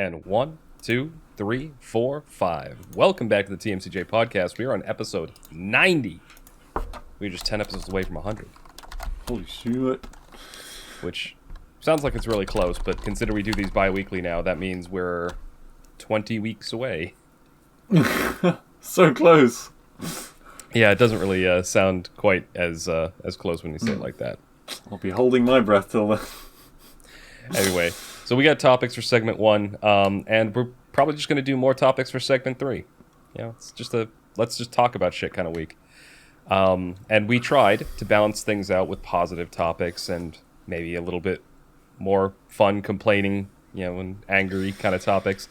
And 1, 2, 3, 4, 5. Welcome back to the TMCJ podcast. We are on episode 90. We're just 10 episodes away from 100. Holy shit. Which sounds like it's really close, but consider we do these bi-weekly now, that means we're 20 weeks away. So close. Yeah, it doesn't really sound quite as close when you say it like that. I'll be holding my breath till then. Anyway, so we got topics for segment 1, and we're probably just going to do more topics for segment 3. You know, it's just let's just talk about shit kind of week. And we tried to balance things out with positive topics and maybe a little bit more fun, complaining, and angry kind of topics.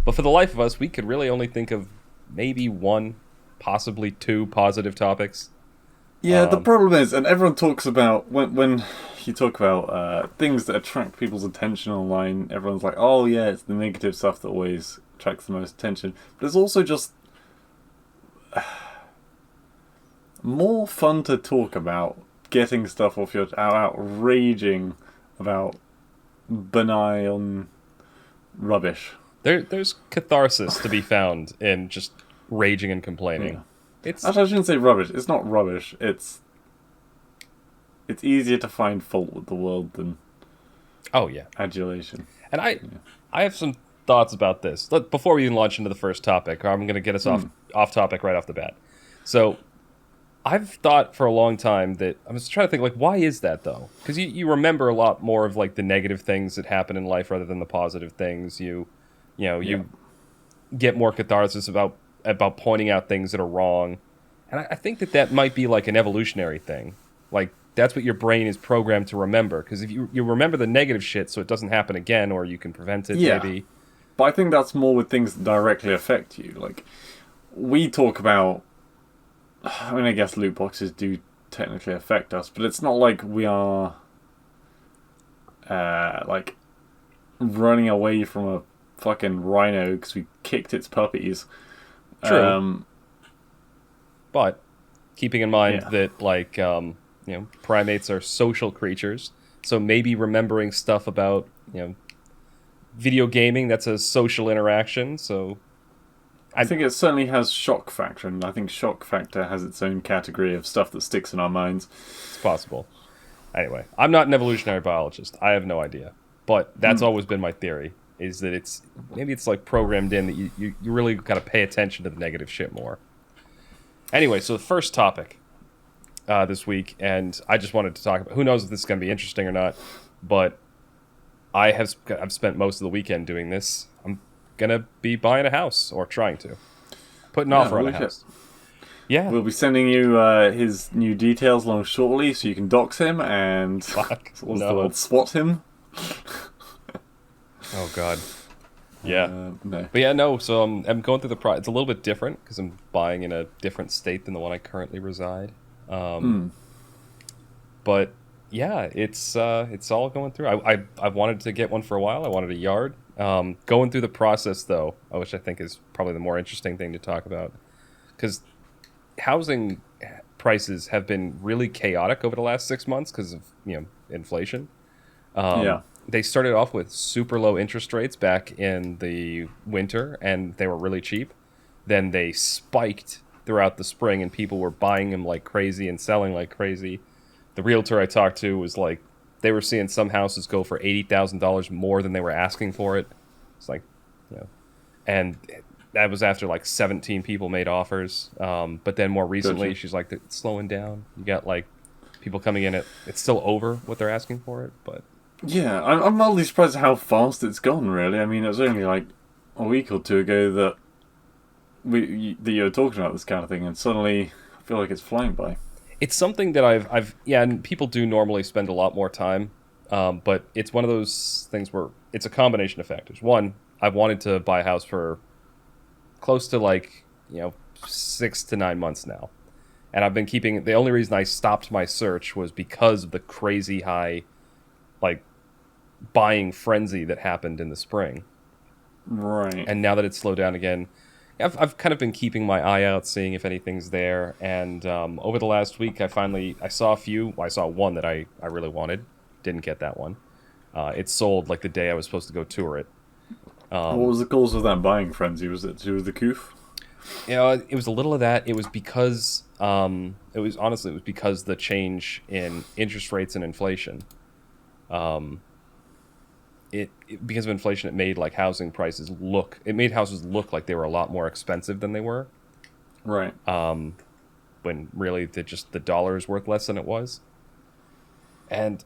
But for the life of us, we could really only think of maybe 1, possibly 2 positive topics. Yeah, the problem is, and everyone talks about, when you talk about things that attract people's attention online, everyone's like, oh yeah, it's the negative stuff that always attracts the most attention. But it's also just more fun to talk about getting stuff off your out raging about benign rubbish. There's catharsis to be found in just raging and complaining. Yeah. Actually, I shouldn't say rubbish. It's not rubbish. It's easier to find fault with the world than adulation. And I have some thoughts about this. Before we even launch into the first topic, I'm going to get us off topic right off the bat. So I've thought for a long time that I was trying to think, like, why is that though? Because you remember a lot more of like the negative things that happen in life rather than the positive things. You get more catharsis about pointing out things that are wrong. And I think that might be like an evolutionary thing. Like, that's what your brain is programmed to remember. Because if you remember the negative shit so it doesn't happen again, or you can prevent it, maybe. But I think that's more with things that directly affect you. Like, we talk about... I mean, I guess loot boxes do technically affect us, but it's not like we are... like, running away from a fucking rhino because we kicked its puppies. True. But keeping in mind that, like, primates are social creatures, so maybe remembering stuff about, video gaming, that's a social interaction, so... I think it certainly has shock factor, and I think shock factor has its own category of stuff that sticks in our minds. It's possible. Anyway, I'm not an evolutionary biologist. I have no idea. But that's always been my theory, is that it's like programmed in that you really got to pay attention to the negative shit more. Anyway, so the first topic this week, and I just wanted to talk about, who knows if this is going to be interesting or not, but I've spent most of the weekend doing this. I'm going to be buying a house, or trying to. Put an offer on a house. Yeah. We'll be sending you his new details along shortly, so you can dox him and swat him. Oh, God. Yeah. No. But yeah, no, so I'm going through the process. It's a little bit different because I'm buying in a different state than the one I currently reside. But yeah, it's all going through. I wanted to get one for a while. I wanted a yard. Going through the process, though, which I think is probably the more interesting thing to talk about, because housing prices have been really chaotic over the last 6 months because of inflation. They started off with super low interest rates back in the winter, and they were really cheap. Then they spiked throughout the spring, and people were buying them like crazy and selling like crazy. The realtor I talked to was like, they were seeing some houses go for $80,000 more than they were asking for it. It's like, and that was after like 17 people made offers. But then more recently, she's like, it's slowing down. You got like people coming in it's still over what they're asking for it, but. Yeah, I'm mildly surprised at how fast it's gone, really. I mean, it was only like a week or two ago that you were talking about this kind of thing, and suddenly I feel like it's flying by. It's something that I've and people do normally spend a lot more time, but it's one of those things where it's a combination of factors. One, I've wanted to buy a house for close to like 6 to 9 months now, and I've been keeping. The only reason I stopped my search was because of the crazy high, like, buying frenzy that happened in the spring. Right. And now that it's slowed down again, I've kind of been keeping my eye out, seeing if anything's there. And over the last week, I saw a few. Well, I saw one that I really wanted. Didn't get that one. It sold like the day I was supposed to go tour it. What was the cause of that buying frenzy? Was it to do with the coof? It was a little of that. It was because it was because the change in interest rates and inflation. Um, because of inflation, it made like housing prices look. It made houses look like they were a lot more expensive than they were. Right. When really the dollar is worth less than it was. And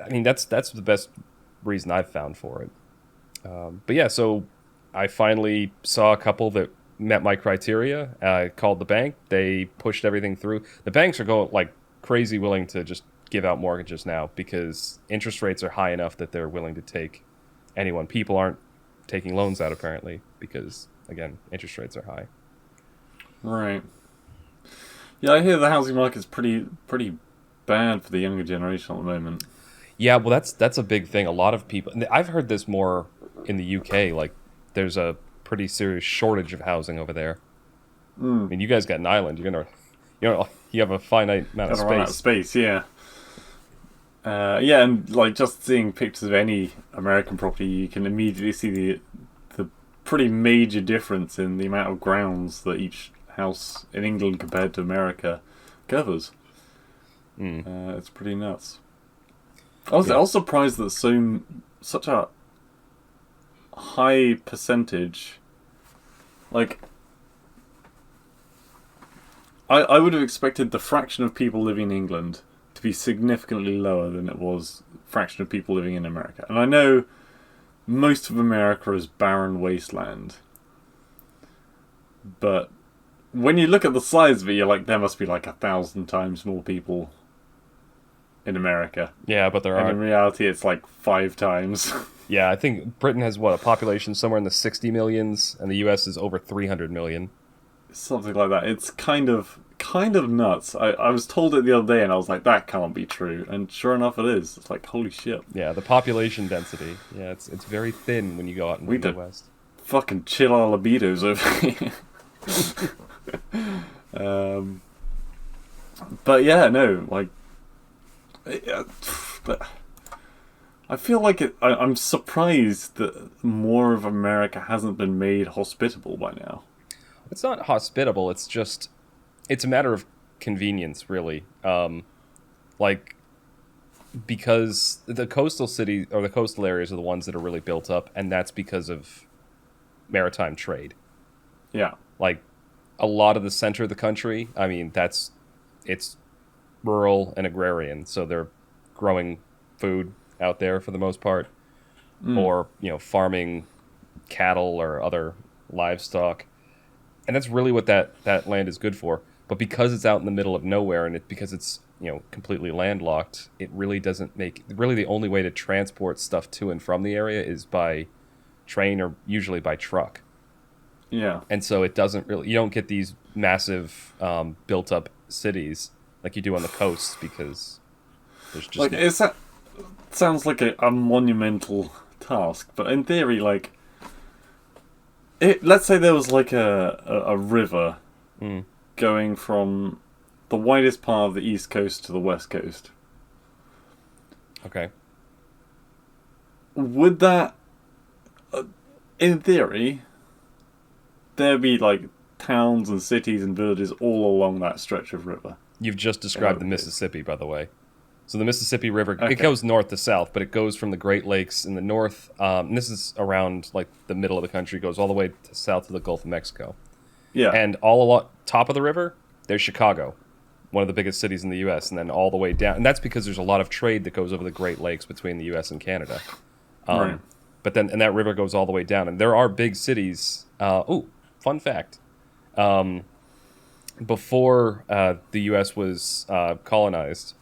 I mean that's the best reason I've found for it. But yeah, so I finally saw a couple that met my criteria. I called the bank. They pushed everything through. The banks are going like crazy willing to just give out mortgages now because interest rates are high enough that they're willing to take anyone. People aren't taking loans out apparently because again, interest rates are high. Right. Yeah, I hear the housing market's pretty bad for the younger generation at the moment. Yeah, well that's a big thing. A lot of people I've heard this more in the UK like there's a pretty serious shortage of housing over there. I Mm. mean, you guys got an island. You have a finite amount of Gotta run out of space. space, yeah. Yeah, and like just seeing pictures of any American property, you can immediately see the pretty major difference in the amount of grounds that each house in England compared to America covers. Mm, It's pretty nuts. I yeah. was surprised that such a high percentage, like I would have expected the fraction of people living in England to be significantly lower than it was fraction of people living in America. And I know most of America is barren wasteland, but when you look at the size of it, you're like, there must be like 1,000 times more people in America. Yeah, but there And in aren't. reality, it's like 5 times. Yeah, I think Britain has what a population somewhere in the 60 millions, and the U.S. is over 300 million. Something like that. It's kind of nuts. I was told it the other day and I was like, that can't be true. And sure enough it is. It's like, holy shit. Yeah, the population density. Yeah, it's very thin when you go out into We the did Midwest. fucking chill our libidos over here. um, but yeah, no, like, yeah, but I feel like I'm surprised that more of America hasn't been made hospitable by now. It's not hospitable. It's a matter of convenience, really. Like because the coastal city or the coastal areas are the ones that are really built up, and that's because of maritime trade. Yeah. Like a lot of the center of the country, I mean, it's rural and agrarian, so they're growing food out there for the most part, Mm. or farming cattle or other livestock, and that's really what that land is good for. But because it's out in the middle of nowhere and because it's completely landlocked, it really doesn't make really the only way to transport stuff to and from the area is by train or usually by truck. Yeah. And so it doesn't really you don't get these massive built up cities like you do on the coast because there's just Like, sounds like a monumental task, but in theory, like, let's say there was like a river mm, going from the widest part of the east coast to the west coast. okay. Would that, uh, in theory, there be like towns and cities and villages all along that stretch of river? You've just If that described were the the case. Mississippi, by the way. So the Mississippi River, it Okay. goes north to south, but it goes from the Great Lakes in the north. And this is around like the middle of the country, goes all the way to south to the Gulf of Mexico. Yeah. And all along top of the river, there's Chicago, one of the biggest cities in the U.S. And then all the way down, and that's because there's a lot of trade that goes over the Great Lakes between the U.S. and Canada. Right. But then, and that river goes all the way down, and there are big cities. Fun fact: before the U.S. was colonized,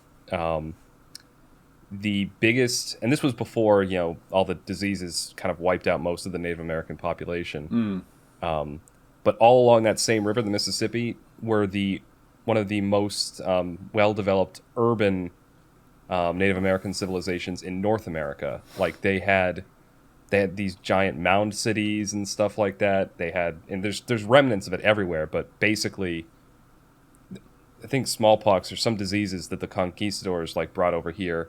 the biggest, and this was before all the diseases kind of wiped out most of the Native American population. Mm. But all along that same river, the Mississippi, were the one of the most well-developed urban Native American civilizations in North America. Like they had these giant mound cities and stuff like that. They had, and there's remnants of it everywhere, but basically, I think smallpox or some diseases that the conquistadors like brought over here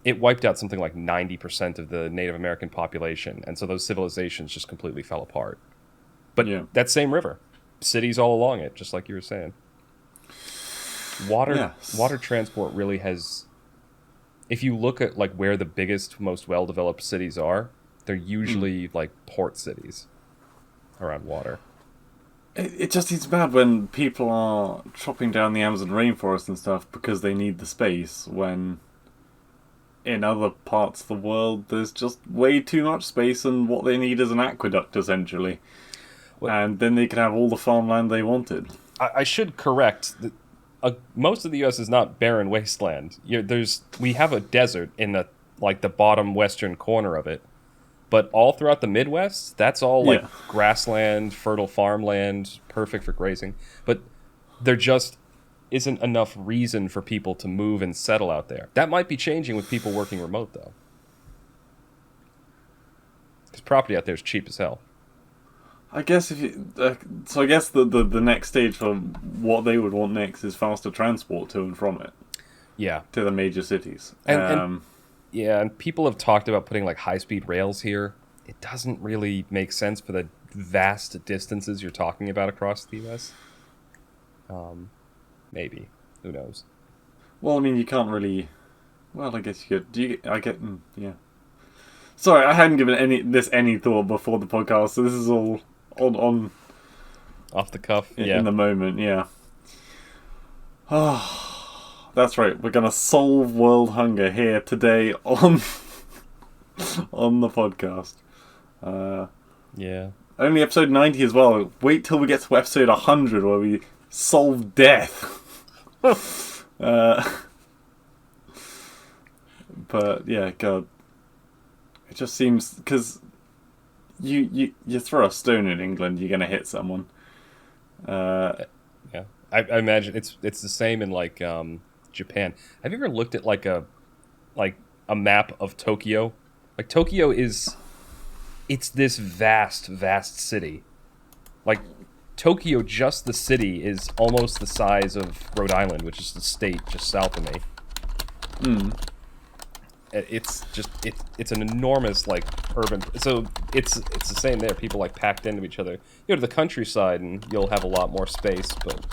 it wiped out something like 90% of the Native American population, and so those civilizations just completely fell apart. But Yeah. that same river, cities all along it, just like you were saying. Water transport really has. If you look at like where the biggest, most well-developed cities are, they're usually like port cities around water. It just seems bad when people are chopping down the Amazon rainforest and stuff because they need the space, when in other parts of the world there's just way too much space, and what they need is an aqueduct, essentially. What, And then they can have all the farmland they wanted. I should correct. Most of the U.S. is not barren wasteland. We have a desert in the bottom western corner of it, but all throughout the Midwest, that's all like grassland, fertile farmland, perfect for grazing. But there just isn't enough reason for people to move and settle out there. That might be changing with people working remote, though, because property out there is cheap as hell. I guess if you, so I guess the next stage for what they would want next is faster transport to and from it. Yeah, to the major cities. And people have talked about putting like high-speed rails here. It doesn't really make sense for the vast distances you're talking about across the U.S. Maybe, who knows? Well, I mean, you can't really. Well, I guess you could. Yeah. Sorry, I hadn't given any thought before the podcast, so this is all on off the cuff. In the moment, yeah. Oh, that's right. We're gonna solve world hunger here today on the podcast. Yeah. Only episode 90 as well. Wait till we get to episode 100 where we solve death. But yeah, God. It just seems, because you throw a stone in England, you're gonna hit someone. Yeah, I imagine it's the same in like Japan. Have you ever looked at like a map of Tokyo? Like Tokyo it's this vast city. Like Tokyo, just the city, is almost the size of Rhode Island, which is the state just south of me. It's an enormous like urban. So it's the same there. People like packed into each other. You go to the countryside and you'll have a lot more space, but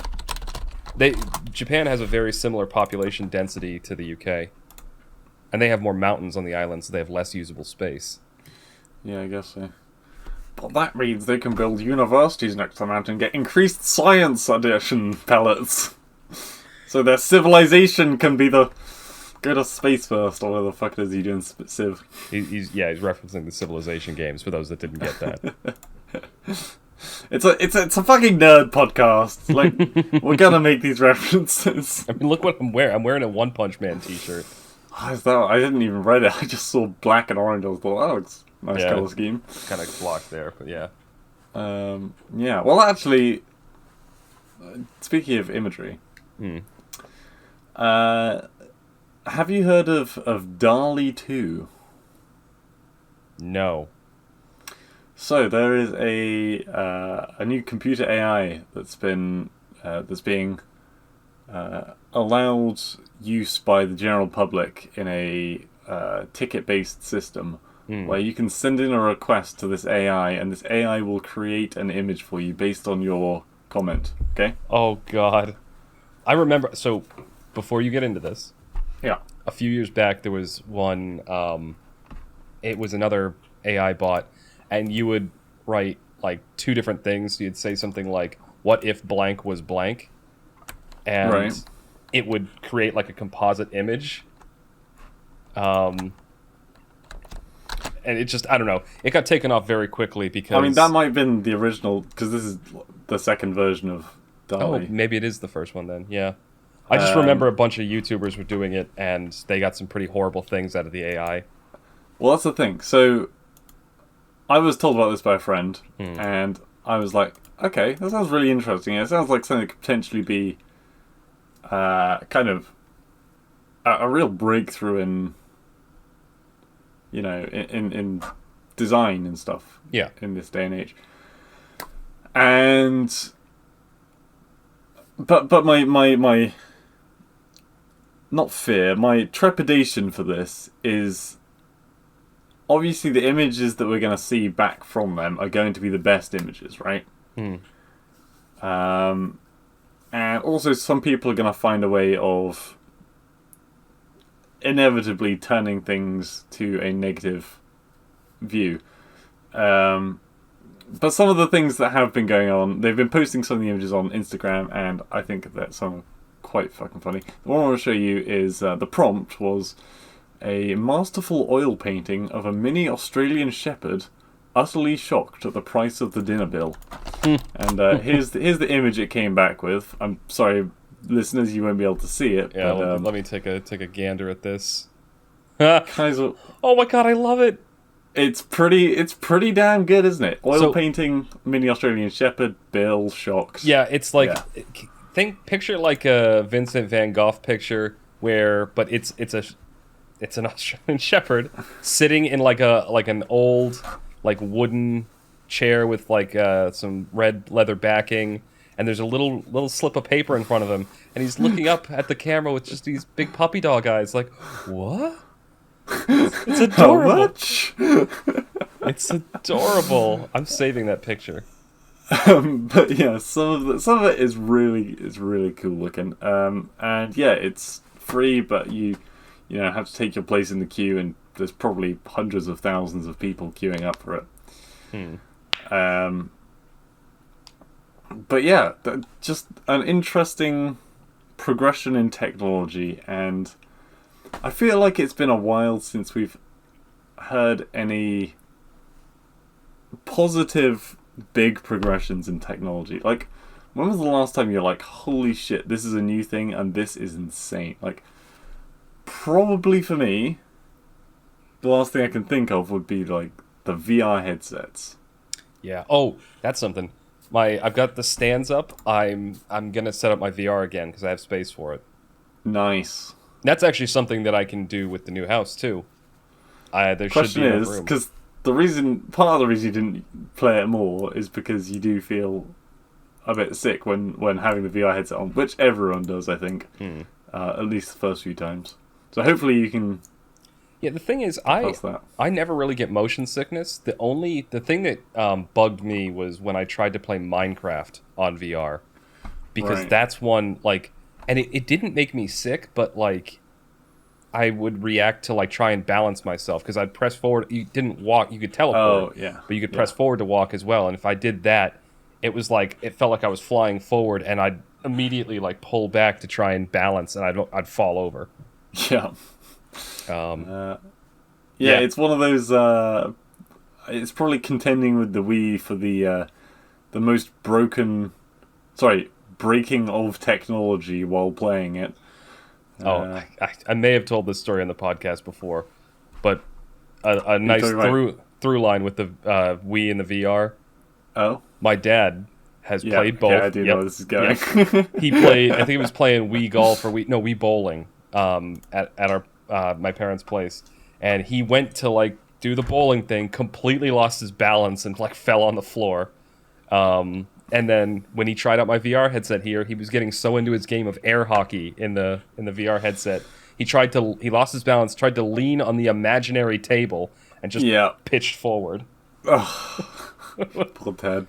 Japan has a very similar population density to the UK, and they have more mountains on the island, so they have less usable space. Yeah, I guess so. But that means they can build universities next to the mountain, get increased science addition pellets, so their civilization can be the. Go to space first, or whatever the fuck it is you doing, Civ. He's referencing the Civilization games for those that didn't get that. It's a fucking nerd podcast. Like, we're gonna make these references. I mean, look what I'm wearing. I'm wearing a One Punch Man t-shirt. I didn't even read it. I just saw black and orange. I was like, that looks nice color scheme. Kind of blocked there, but yeah. Yeah. Well, actually, speaking of imagery, have you heard of DALL-E 2? No. So there is a new computer AI that's being allowed use by the general public in a ticket-based system where you can send in a request to this AI, and this AI will create an image for you based on your comment. Okay? Oh God, I remember. So before you get into this. Yeah. A few years back, there was one. It was another AI bot, and you would write like two different things. You'd say something like, "What if blank was blank?" And it would create like a composite image. And it just, I don't know. It got taken off very quickly because. I mean, that might have been the original, because this is the second version of DALL-E. Oh, maybe it is the first one then. Yeah. I just remember a bunch of YouTubers were doing it, and they got some pretty horrible things out of the AI. Well, that's the thing. So, I was told about this by a friend, and I was like, okay, that sounds really interesting. It sounds like something that could potentially be kind of a real breakthrough in, in design and stuff. Yeah. In this day and age. And... But my not fear. My trepidation for this is obviously the images that we're going to see back from them are going to be the best images, right? Hmm. And also, some people are going to find a way of inevitably turning things to a negative view. But some of the things that have been going on, they've been posting some of the images on Instagram, and I think that some are quite fucking funny. The one I want to show you is the prompt was a masterful oil painting of a mini Australian shepherd utterly shocked at the price of the dinner bill. And here's the image it came back with. I'm sorry, listeners, you won't be able to see it. Yeah, but, let me take a gander at this. guys, Oh my god, I love it. it's pretty damn good, isn't it? Oil So- painting, mini Australian shepherd, bill shocked. Yeah, it's like Yeah. picture like a Vincent van Gogh picture but it's an Australian shepherd sitting in like an old like wooden chair with like some red leather backing, and there's a little slip of paper in front of him, and he's looking up at the camera with just these big puppy dog eyes like, what? It's How adorable. much? It's adorable. I'm saving that picture. But yeah, some of it is really cool looking. And yeah, it's free, but you have to take your place in the queue, and there's probably hundreds of thousands of people queuing up for it. But yeah, just an interesting progression in technology, and I feel like it's been a while since we've heard any positive big progressions in technology. Like, when was the last time you're like, holy shit, this is a new thing and this is insane? Like, probably for me, the last thing I can think of would be like the VR headsets. Yeah. Oh, that's something. I've got the stands up. I'm gonna set up my VR again because I have space for it. Nice. That's actually something that I can do with the new house too. There Question should be enough is, room. because part of the reason you didn't play it more is because you do feel a bit sick when having the VR headset on, which everyone does, I think, at least the first few times. So hopefully you can. Yeah, the thing is, Past that. I never really get motion sickness. The thing that bugged me was when I tried to play Minecraft on VR, because Right. that's one like, and it didn't make me sick, but like, I would react to like try and balance myself because I'd press forward. You didn't walk; you could teleport, Oh yeah, but you could yeah. press forward to walk as well. And if I did that, it was like it felt like I was flying forward, and I'd immediately like pull back to try and balance, and I'd fall over. Yeah. Yeah. Yeah, it's one of those. It's probably contending with the Wii for the most breaking of technology while playing it. I may have told this story on the podcast before, but a nice talking through line with the Wii and the VR. Oh, My dad has played both. Yeah, I do know where this is going. Yep. He played. I think he was playing Wii golf or Wii bowling. At our my parents' place, and he went to like do the bowling thing, completely lost his balance and like fell on the floor. And then when he tried out my VR headset here, he was getting so into his game of air hockey in the VR headset. He lost his balance, tried to lean on the imaginary table, and just pitched forward. Poor Ted.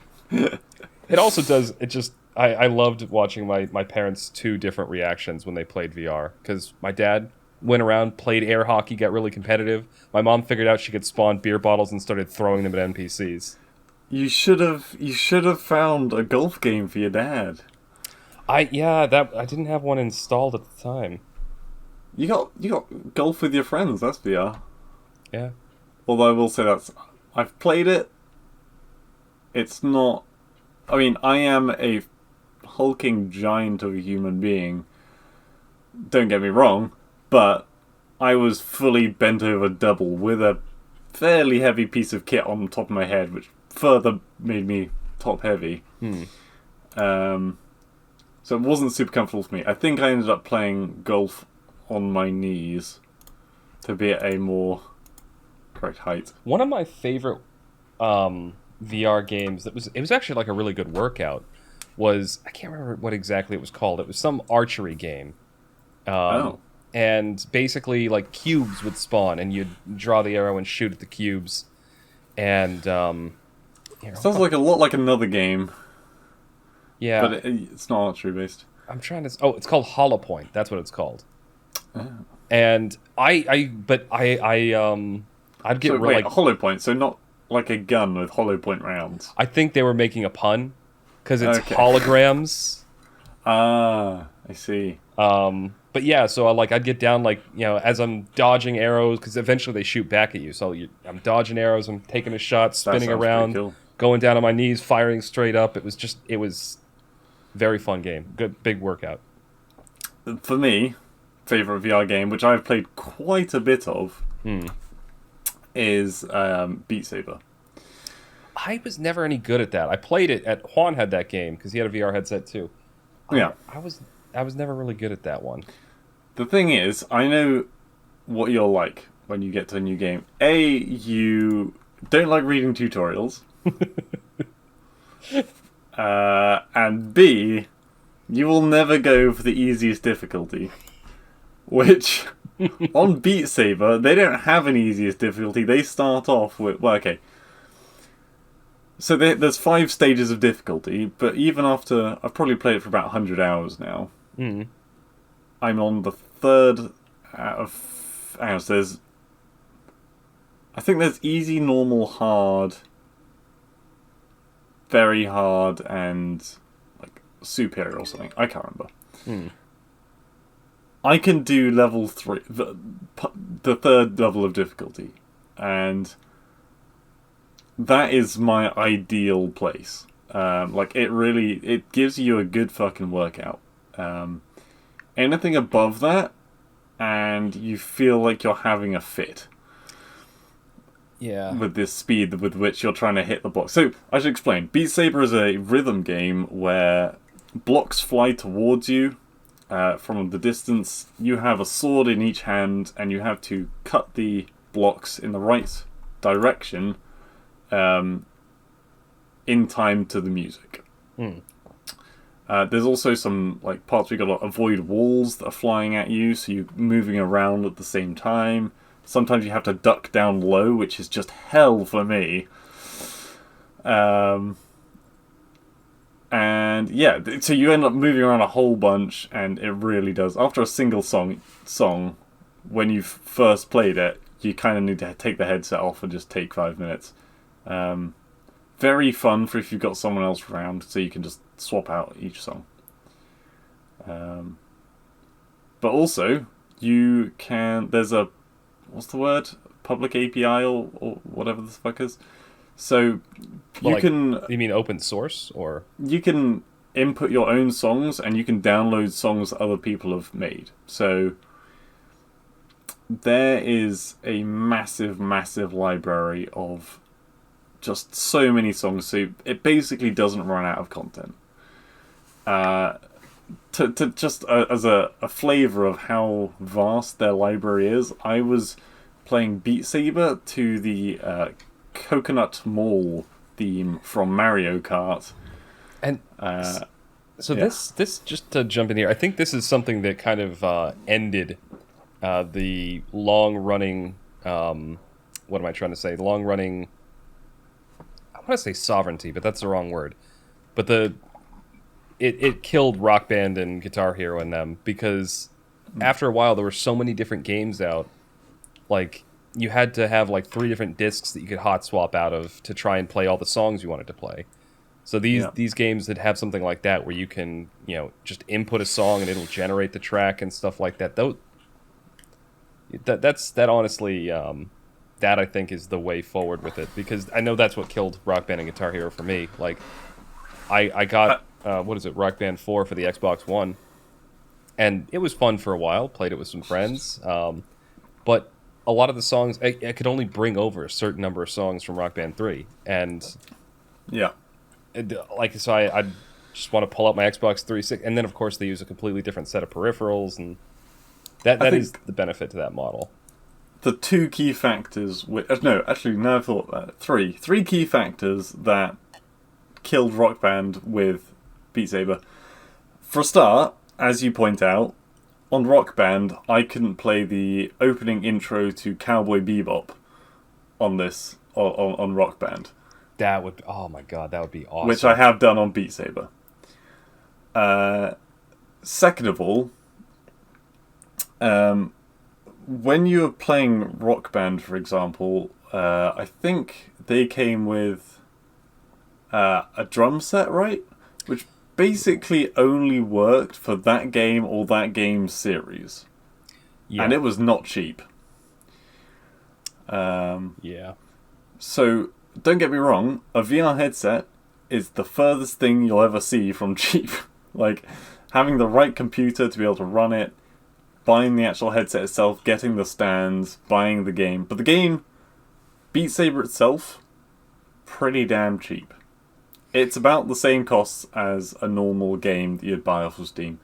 It also does. I loved watching my parents' two different reactions when they played VR, because my dad went around, played air hockey, got really competitive. My mom figured out she could spawn beer bottles and started throwing them at NPCs. You should have found a golf game for your dad. I didn't have one installed at the time. You got golf with your friends. That's VR. Yeah. Although I will say I've played it. It's not. I mean, I am a hulking giant of a human being. Don't get me wrong, but I was fully bent over double with a fairly heavy piece of kit on top of my head, which further made me top heavy. So it wasn't super comfortable for me. I think I ended up playing golf on my knees to be at a more correct height. One of my favorite VR games it was actually like a really good workout was, I can't remember what exactly it was called. It was some archery game. And and basically like cubes would spawn, and you'd draw the arrow and shoot at the cubes. And here, Sounds like a lot like another game, yeah, but it's not archery based. I'm trying to. Oh, it's called Hollow Point. That's what it's called. Oh. And I'd get So wait, like a hollow point, so not like a gun with hollow point rounds. I think they were making a pun because it's Okay. holograms. Ah, I see. But yeah, so I'd get down like as I'm dodging arrows because eventually they shoot back at you. So I'm dodging arrows, I'm taking a shot, That spinning sounds around, pretty cool. going down on my knees, firing straight up. It was very fun game, good big workout. For me, favorite VR game, which I've played quite a bit of, is Beat Saber. I was never any good at that. I played it at Juan had that game because he had a VR headset too. Yeah. I was never really good at that one. The thing is, I know what you're like when you get to a new game. A, you don't like reading tutorials. And B, you will never go for the easiest difficulty. Which, on Beat Saber, they don't have an easiest difficulty. They start off with... Well, okay. So there's 5 stages of difficulty, but even after... I've probably played it for about 100 hours now. Mm. I'm on the 3rd out of... Hang on, so there's... I think there's easy, normal, hard, very hard, and like superior or something. I can't remember. Mm. I can do level 3, the 3rd level of difficulty, and that is my ideal place. It gives you a good fucking workout. Anything above that, and you feel like you're having a fit. Yeah. With this speed with which you're trying to hit the block. So, I should explain. Beat Saber is a rhythm game where blocks fly towards you from the distance. You have a sword in each hand, and you have to cut the blocks in the right direction in time to the music. Mm. There's also some parts where you've got to avoid walls that are flying at you, so you're moving around at the same time. Sometimes you have to duck down low, which is just hell for me. And yeah, so you end up moving around a whole bunch, and it really does. After a single song, when you've first played it, you kind of need to take the headset off and just take 5 minutes. Very fun for if you've got someone else around, so you can just swap out each song. But also, you can... There's a... What's the word? Public API or whatever the fuck is. So you can... You mean open source or? You can input your own songs, and you can download songs that other people have made. So there is a massive, massive library of just so many songs. So it basically doesn't run out of content. To just as a flavour of how vast their library is, I was playing Beat Saber to the Coconut Mall theme from Mario Kart. And so yeah. this just to jump in here, I think this is something that kind of ended the long-running, what am I trying to say? Long-running, I want to say sovereignty, but that's the wrong word. But it killed Rock Band and Guitar Hero and them, because after a while there were so many different games out, like you had to have like 3 different discs that you could hot swap out of to try and play all the songs you wanted to play. So these games that have something like that where you can, just input a song and it'll generate the track and stuff like that. That honestly, that I think is the way forward with it, because I know that's what killed Rock Band and Guitar Hero for me. Like, I got what is it, Rock Band 4 for the Xbox One, and it was fun for a while. Played it with some friends, but a lot of the songs I could only bring over a certain number of songs from Rock Band 3, and yeah. So I just want to pull up my Xbox 360, and then of course they use a completely different set of peripherals, and that is the benefit to that model. The 2 key factors, no, actually, now I've thought that 3 key factors that killed Rock Band with Beat Saber. For a start, as you point out, on Rock Band, I couldn't play the opening intro to Cowboy Bebop on this on Rock Band, That would, oh my god, that would be which I awesome. have done on Beat Saber. Second of all, um, when you were playing Rock Band, for example, I think they came with a drum set, right? Which basically only worked for that game or that game series. And Yeah, it was not cheap. yeah, So, don't get me wrong, a VR headset is the furthest thing you'll ever see from cheap. Like, having the right computer to be able to run it, buying the actual headset itself, getting the stands, buying the game. But the game, Beat Saber itself, pretty damn cheap. It's about the same costs as a normal game that you'd buy off of Steam.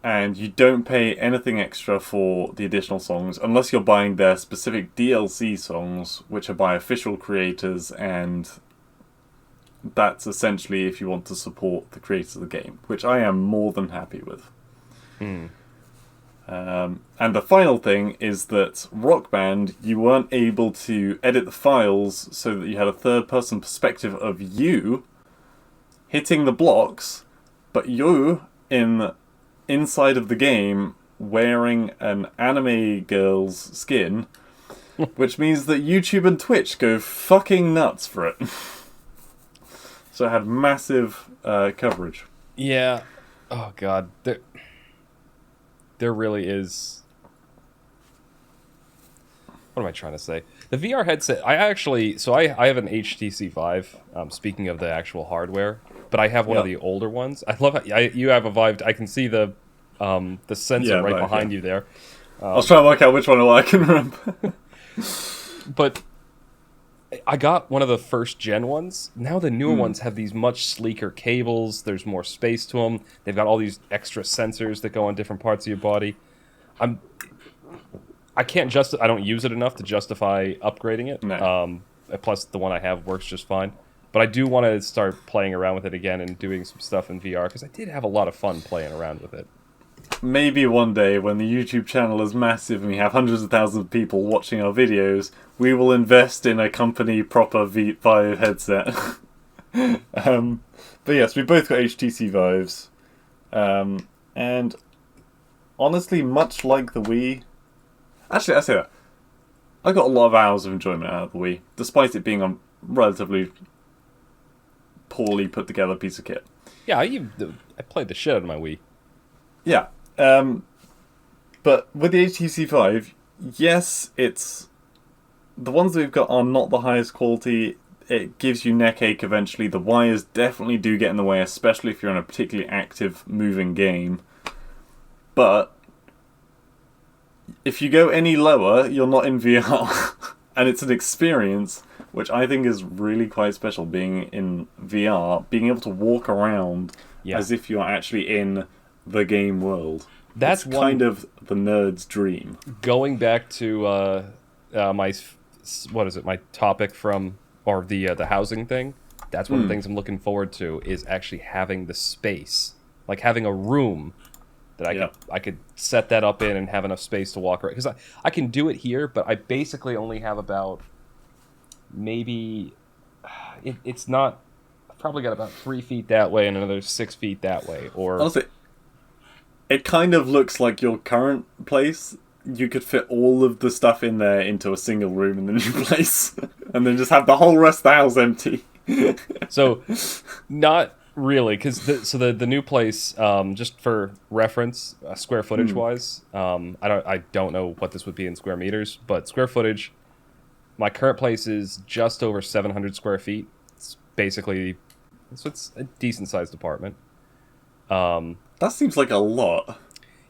And you don't pay anything extra for the additional songs unless you're buying their specific DLC songs, which are by official creators, and that's essentially if you want to support the creators of the game, which I am more than happy with. mm. And the final thing is that Rock Band, you weren't able to edit the files so that you had a third-person perspective of you hitting the blocks, but you inside of the game wearing an anime girl's skin, which means that YouTube and Twitch go fucking nuts for it. So it had massive coverage. Yeah. Oh god, there really is. What am I trying to say? The VR headset. I have an HTC Vive. Speaking of the actual hardware, but I have one of Yep. the older ones. I love how you have a Vive. I can see the sensor Yeah, right Vive, behind yeah. you there. I was trying to work out which one I can remember. But I got one of the first gen ones. Now the newer ones have these much sleeker cables. There's more space to them. They've got all these extra sensors that go on different parts of your body. I can't I don't use it enough to justify upgrading it. No. Plus the one I have works just fine. But I do want to start playing around with it again and doing some stuff in VR because I did have a lot of fun playing around with it. Maybe one day, when the YouTube channel is massive and we have hundreds of thousands of people watching our videos, we will invest in a company proper Vive headset. But yes, we both got HTC Vives. And honestly, much like the Wii... Actually, I say that. I got a lot of hours of enjoyment out of the Wii, despite it being a relatively poorly put together piece of kit. Yeah, I played the shit out of my Wii. Yeah. But with the HTC Vive, yes, it's... The ones that we've got are not the highest quality. It gives you neck ache eventually. The wires definitely do get in the way, especially if you're in a particularly active, moving game. But if you go any lower, you're not in VR. And it's an experience which I think is really quite special, being in VR, being able to walk around as if you're actually in the game world. That's it's kind of the nerd's dream. Going back to my my topic from the housing thing. That's one of the things I'm looking forward to is actually having the space, like having a room that I could set that up in and have enough space to walk around. Because I can do it here, but I basically only have about maybe it's not. I've probably got about 3 feet that way and another 6 feet that way. Or honestly, it kind of looks like your current place. You could fit all of the stuff in there into a single room in the new place, and then just have the whole rest of the house empty. So, not really, because the new place, just for reference, square footage wise, I don't know what this would be in square meters, but square footage. My current place is just over 700 square feet. It's basically, it's a decent sized apartment. That seems like a lot.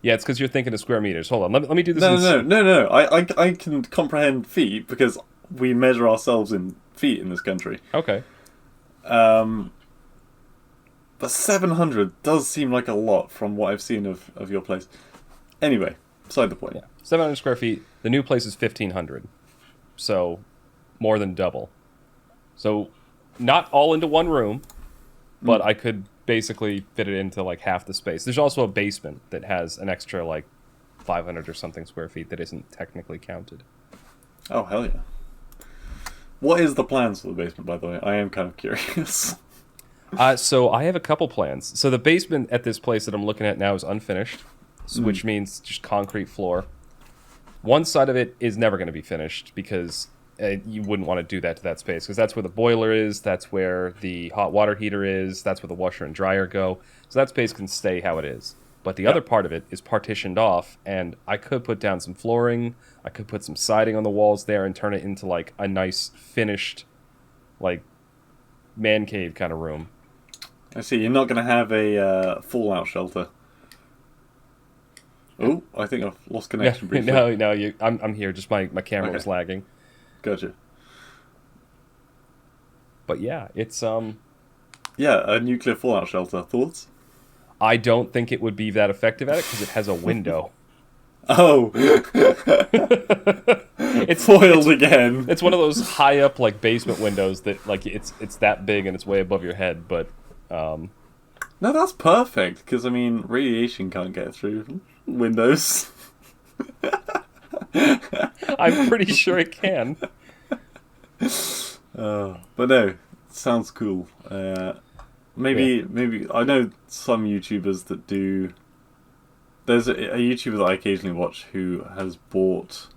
Yeah, it's because you're thinking of square meters. Hold on, let me do this. No. I can comprehend feet because we measure ourselves in feet in this country. Okay. But 700 does seem like a lot from what I've seen of your place. Anyway, beside the point. Yeah, 700 square feet. The new place is 1,500, so more than double. So not all into one room, but I could basically fit it into like half the space. There's also a basement that has an extra like 500 or something square feet that isn't technically counted. Oh, hell yeah. What is the plans for the basement, by the way? I am kind of curious. So I have a couple plans. So the basement at this place that I'm looking at now is unfinished, which means just concrete floor. One side of it is never going to be finished because you wouldn't want to do that to that space because that's where the boiler is, that's where the hot water heater is, that's where the washer and dryer go. So that space can stay how it is. But the other part of it is partitioned off, and I could put down some flooring, I could put some siding on the walls there and turn it into like a nice finished like man cave kind of room. I see. You're not going to have a fallout shelter. Oh, I think I've lost connection briefly. No, I'm here. Just my camera was lagging. Gotcha. But yeah, it's Yeah, a nuclear fallout shelter. Thoughts? I don't think it would be that effective at it because it has a window. Oh, It's foiled again. It's one of those high up like basement windows that like it's that big and it's way above your head. But no, that's perfect because I mean radiation can't get through windows. I'm pretty sure it can. But no, sounds cool. Maybe I know some YouTubers that do. There's a YouTuber that I occasionally watch who has bought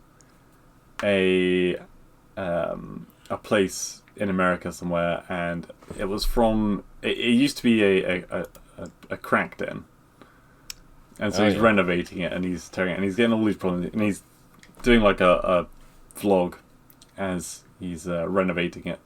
a place in America somewhere, and it was from. It used to be a crack den, and so he's renovating it, and he's tearing it, and he's getting all these problems, and he's doing like a vlog as he's renovating it.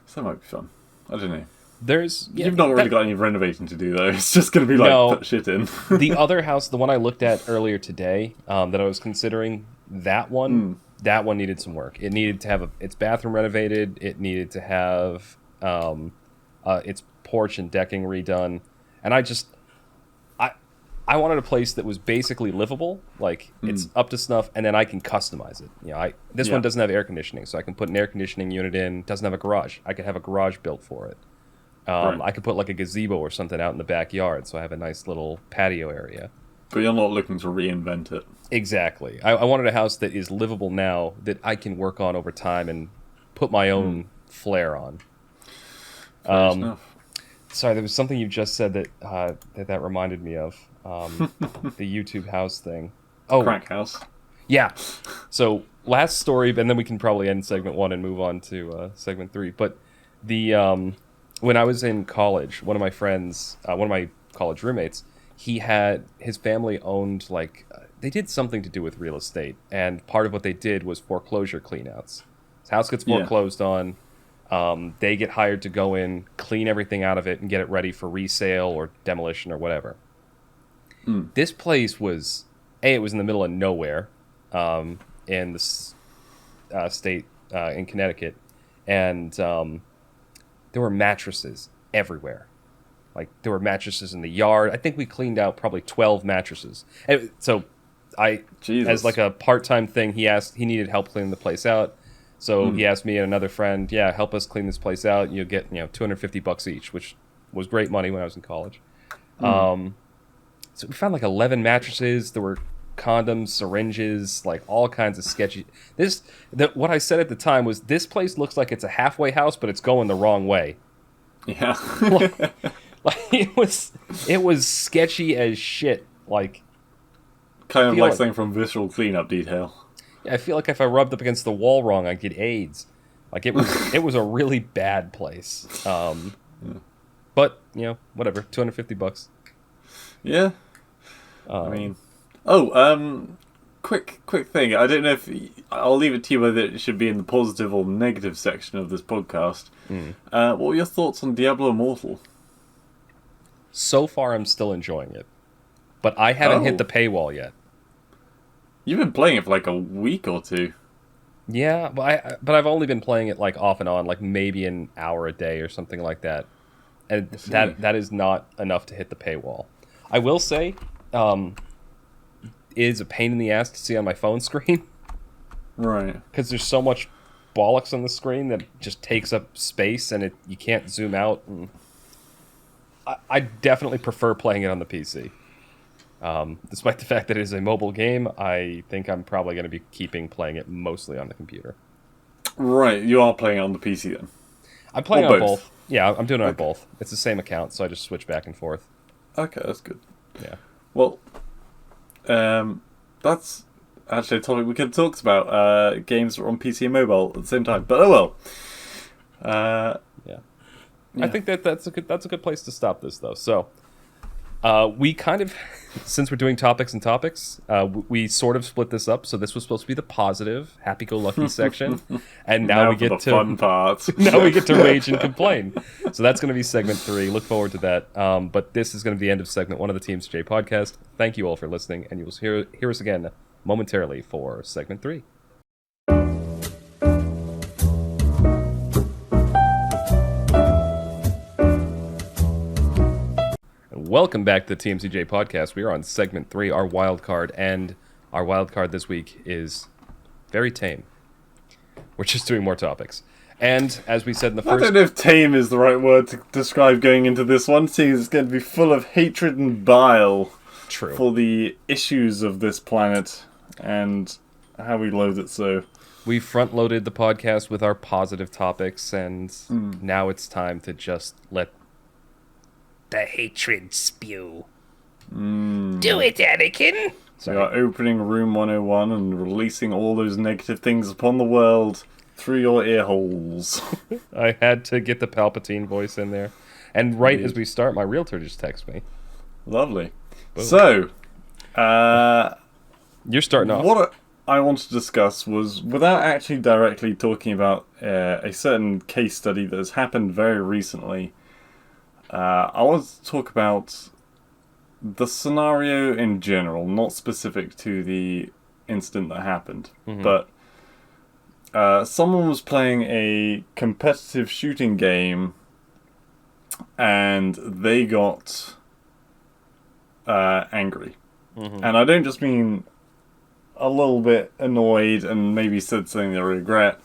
So that might be fun. I don't know. You've not really got any renovating to do though. It's just going to be like put shit in. The other house, the one I looked at earlier today, that I was considering, that one needed some work. It needed to have its bathroom renovated. It needed to have its porch and decking redone. And I wanted a place that was basically livable, like it's up to snuff, and then I can customize it. You know, this one doesn't have air conditioning, so I can put an air conditioning unit in. Doesn't have a garage. I could have a garage built for it. I could put like a gazebo or something out in the backyard, so I have a nice little patio area. But you're not looking to reinvent it. Exactly. I wanted a house that is livable now, that I can work on over time and put my own flair on. Sorry, there was something you just said that reminded me of the YouTube house thing. Oh, crack house. Yeah. So last story, and then we can probably end segment 1 and move on to segment 3. But the when I was in college, one of my friends, one of my college roommates, his family owned they did something to do with real estate, and part of what they did was foreclosure cleanouts. His house gets foreclosed on. They get hired to go in, clean everything out of it, and get it ready for resale or demolition or whatever. This place was, it was in the middle of nowhere, in the state in Connecticut, and there were mattresses everywhere. Like, there were mattresses in the yard. I think we cleaned out probably 12 mattresses. And so as like a part-time thing, he needed help cleaning the place out. So he asked me and another friend, help us clean this place out. You'll get, $250 each, which was great money when I was in college. So we found like 11 mattresses. There were condoms, syringes, like all kinds of sketchy. What I said at the time was, this place looks like it's a halfway house, but it's going the wrong way. Yeah. it was sketchy as shit. Like, kind of like something from Visceral Cleanup Detail. I feel like if I rubbed up against the wall wrong, I'd get AIDS. Like, it was a really bad place. But whatever, $250. Yeah. I mean, quick thing. I don't know if I'll leave it to you whether it should be in the positive or negative section of this podcast. What were your thoughts on Diablo Immortal? So far, I'm still enjoying it, but I haven't hit the paywall yet. You've been playing it for like a week or two. Yeah, but I've only been playing it like off and on, like maybe an hour a day or something like that, and that is not enough to hit the paywall. I will say, it is a pain in the ass to see on my phone screen, right? Because there's so much bollocks on the screen that just takes up space, and you can't zoom out. And I definitely prefer playing it on the PC. Despite the fact that it is a mobile game, I think I'm probably going to be keeping playing it mostly on the computer. Right, you are playing it on the PC then? I'm Or playing on both? both. Yeah, I'm doing it on Okay. both. It's the same account, so I just switch back and forth. Okay, that's good. Yeah. Well, that's actually a topic we could have talked about. Games on PC and mobile at the same time. But oh well. Yeah. I Yeah. think that's a good place to stop this though. So, we kind of, since we're doing topics and topics, we sort of split this up. So this was supposed to be the positive, happy-go-lucky section, and now we for the get to fun part. now we get to rage and complain. So that's going to be segment 3. Look forward to that. But this is going to be the end of segment 1 of the TMCJ podcast. Thank you all for listening, and you will hear us again momentarily for segment 3. Welcome back to the TMCJ podcast. We are on segment 3, our wild card, and our wild card this week is very tame. We're just doing more topics. And as we said in the I first... don't know if tame is the right word to describe going into this one, seeing it's going to be full of hatred and bile True. for the issues of this planet and how we loathe it so. We front-loaded the podcast with our positive topics, and now it's time to just let the hatred spew. Do it, Anakin! We are opening Room 101 and releasing all those negative things upon the world through your ear holes. I had to get the Palpatine voice in there. And right as we start, my realtor just texted me. Lovely. Boom. So, You're starting off. what I wanted to discuss was, without actually directly talking about a certain case study that has happened very recently, I want to talk about the scenario in general, not specific to the incident that happened. But someone was playing a competitive shooting game and they got angry. And I don't just mean a little bit annoyed and maybe said something they regret.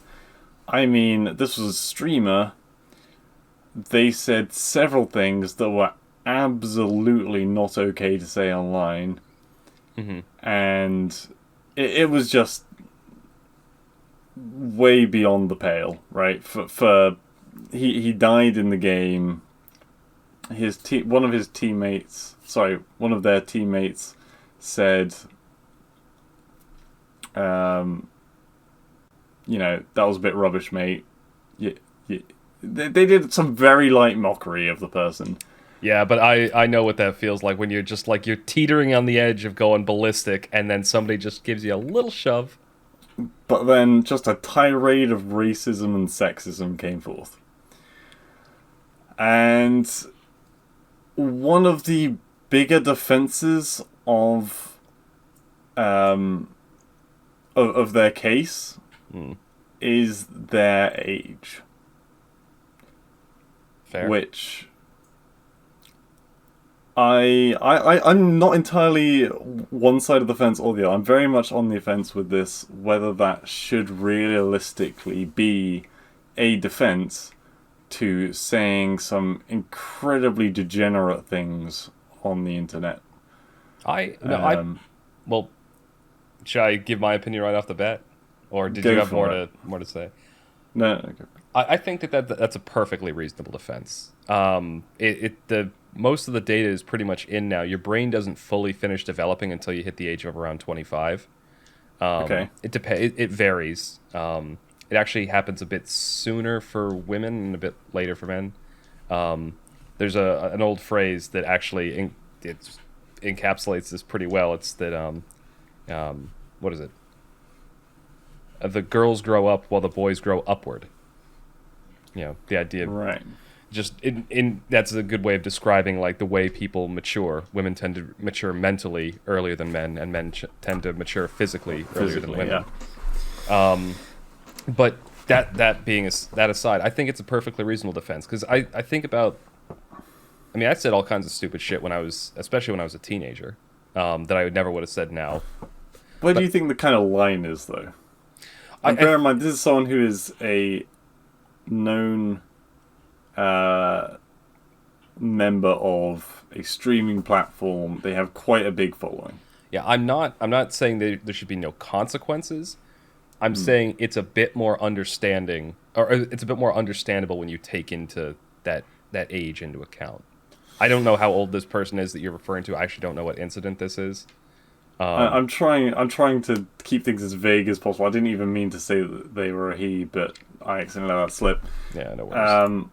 I mean, this was a streamer. They said several things that were absolutely not okay to say online. And it was just way beyond the pale, right? He died in the game. One of their teammates said, that was a bit rubbish, mate. They did some very light mockery of the person. Yeah, but I know what that feels like when you're just like, you're teetering on the edge of going ballistic, and then somebody just gives you a little shove. But then just a tirade of racism and sexism came forth. And one of the bigger defenses of their case is their age. Fair. Which I'm not entirely one side of the fence or the other. I'm very much on the fence with this, whether that should realistically be a defense to saying some incredibly degenerate things on the internet. Well, should I give my opinion right off the bat, or did Go you have for more to say? No, okay. I think that's a perfectly reasonable defense. Most of the data is pretty much in now. Your brain doesn't fully finish developing until you hit the age of around 25. Okay. It varies. It actually happens a bit sooner for women and a bit later for men. There's an old phrase that actually it encapsulates this pretty well. It's that what is it? The girls grow up while the boys grow upward. The idea of Right. just that's a good way of describing like the way people mature. Women tend to mature mentally earlier than men, and men tend to mature physically earlier than women. Yeah. But that being that aside, I think it's a perfectly reasonable defense, because I think about. I mean, I said all kinds of stupid shit especially when I was a teenager, that I never would have said now. Where do you think the kind of line is, though? Bear in mind, this is someone who is a known member of a streaming platform, they have quite a big following. Yeah, I'm not saying there should be no consequences. I'm saying it's a bit more understanding, or it's a bit more understandable when you take into that age into account. I don't know how old this person is that you're referring to. I actually don't know what incident this is. I'm trying to keep things as vague as possible. I didn't even mean to say that they were a he, but I accidentally let that slip. Yeah, no worries.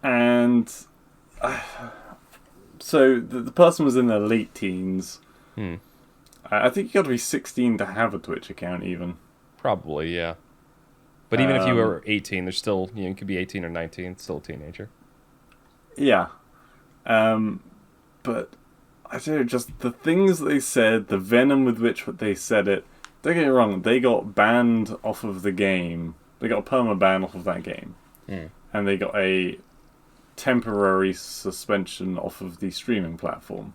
And so the person was in their late teens. Hmm. I think you got to be 16 to have a Twitch account, even. Probably, yeah. But even if you Um, were 18, there's still, you could be 18 or 19, still a teenager. yeah. But I don't know, just the things they said, the venom with which they said it. Don't get me wrong, they got banned off of the game. They got a perma ban off of that game, and they got a temporary suspension off of the streaming platform.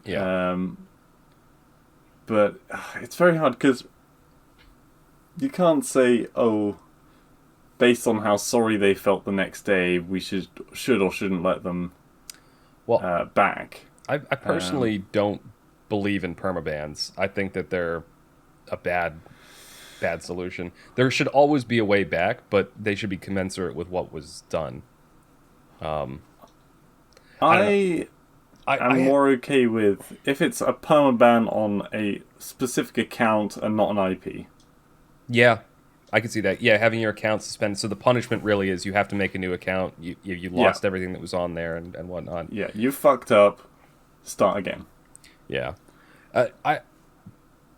Yeah. But it's very hard because you can't say, oh, based on how sorry they felt the next day, we should or shouldn't let them Well, back. I personally don't believe in permabans. I think that they're a bad solution. There should always be a way back, but they should be commensurate with what was done. I don't know. I'm more okay with if it's a permaban on a specific account and not an IP. Yeah, I can see that. Yeah, having your account suspended. So the punishment really is you have to make a new account. You lost everything that was on there and whatnot. Yeah, you fucked up. Start again. Yeah. I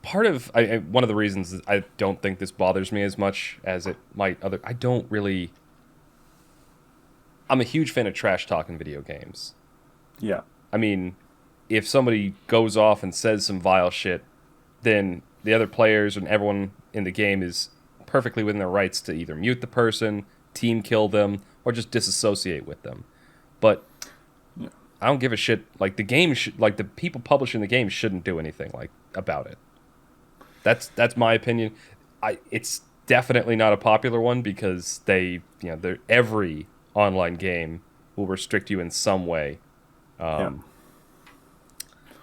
part of one of the reasons that I don't think this bothers me as much as it might other. I don't really. I'm a huge fan of trash talking video games. Yeah. I mean, if somebody goes off and says some vile shit, then the other players and everyone in the game is perfectly within their rights to either mute the person, team kill them, or just disassociate with them. But I don't give a shit. Like the game, like the people publishing the game shouldn't do anything like about it. That's my opinion. It's definitely not a popular one because every online game will restrict you in some way.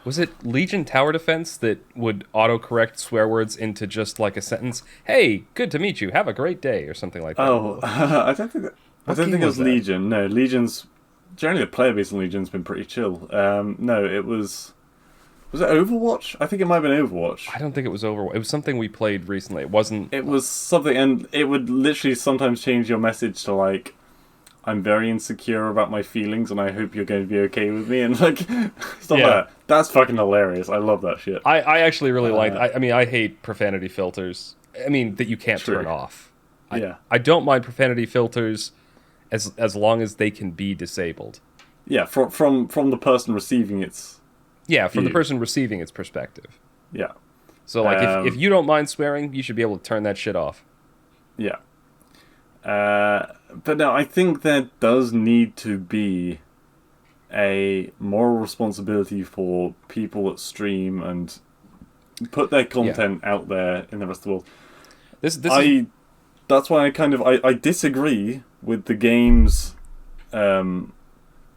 Was it Legion Tower Defense that would autocorrect swear words into just like a sentence? Hey, good to meet you. Have a great day, or something like that. Oh, I don't think it was that? Legion. No, Legion's generally the player base in Legion's been pretty chill. No, it was. Was it Overwatch? I think it might have been Overwatch. I don't think it was Overwatch. It was something we played recently. It wasn't. It was something, and it would literally sometimes change your message to like, "I'm very insecure about my feelings, and I hope you're going to be okay with me," and like stuff like that. That's fucking hilarious. I love that shit. I actually really like. I mean, I hate profanity filters. I mean that you can't turn off. I don't mind profanity filters, as long as they can be disabled. Yeah, from the person receiving its. Yeah, from the person receiving its perspective. Yeah. So like, if you don't mind swearing, you should be able to turn that shit off. Yeah. But no, I think there does need to be a moral responsibility for people that stream and put their content out there in the rest of the world. That's why I disagree with the game's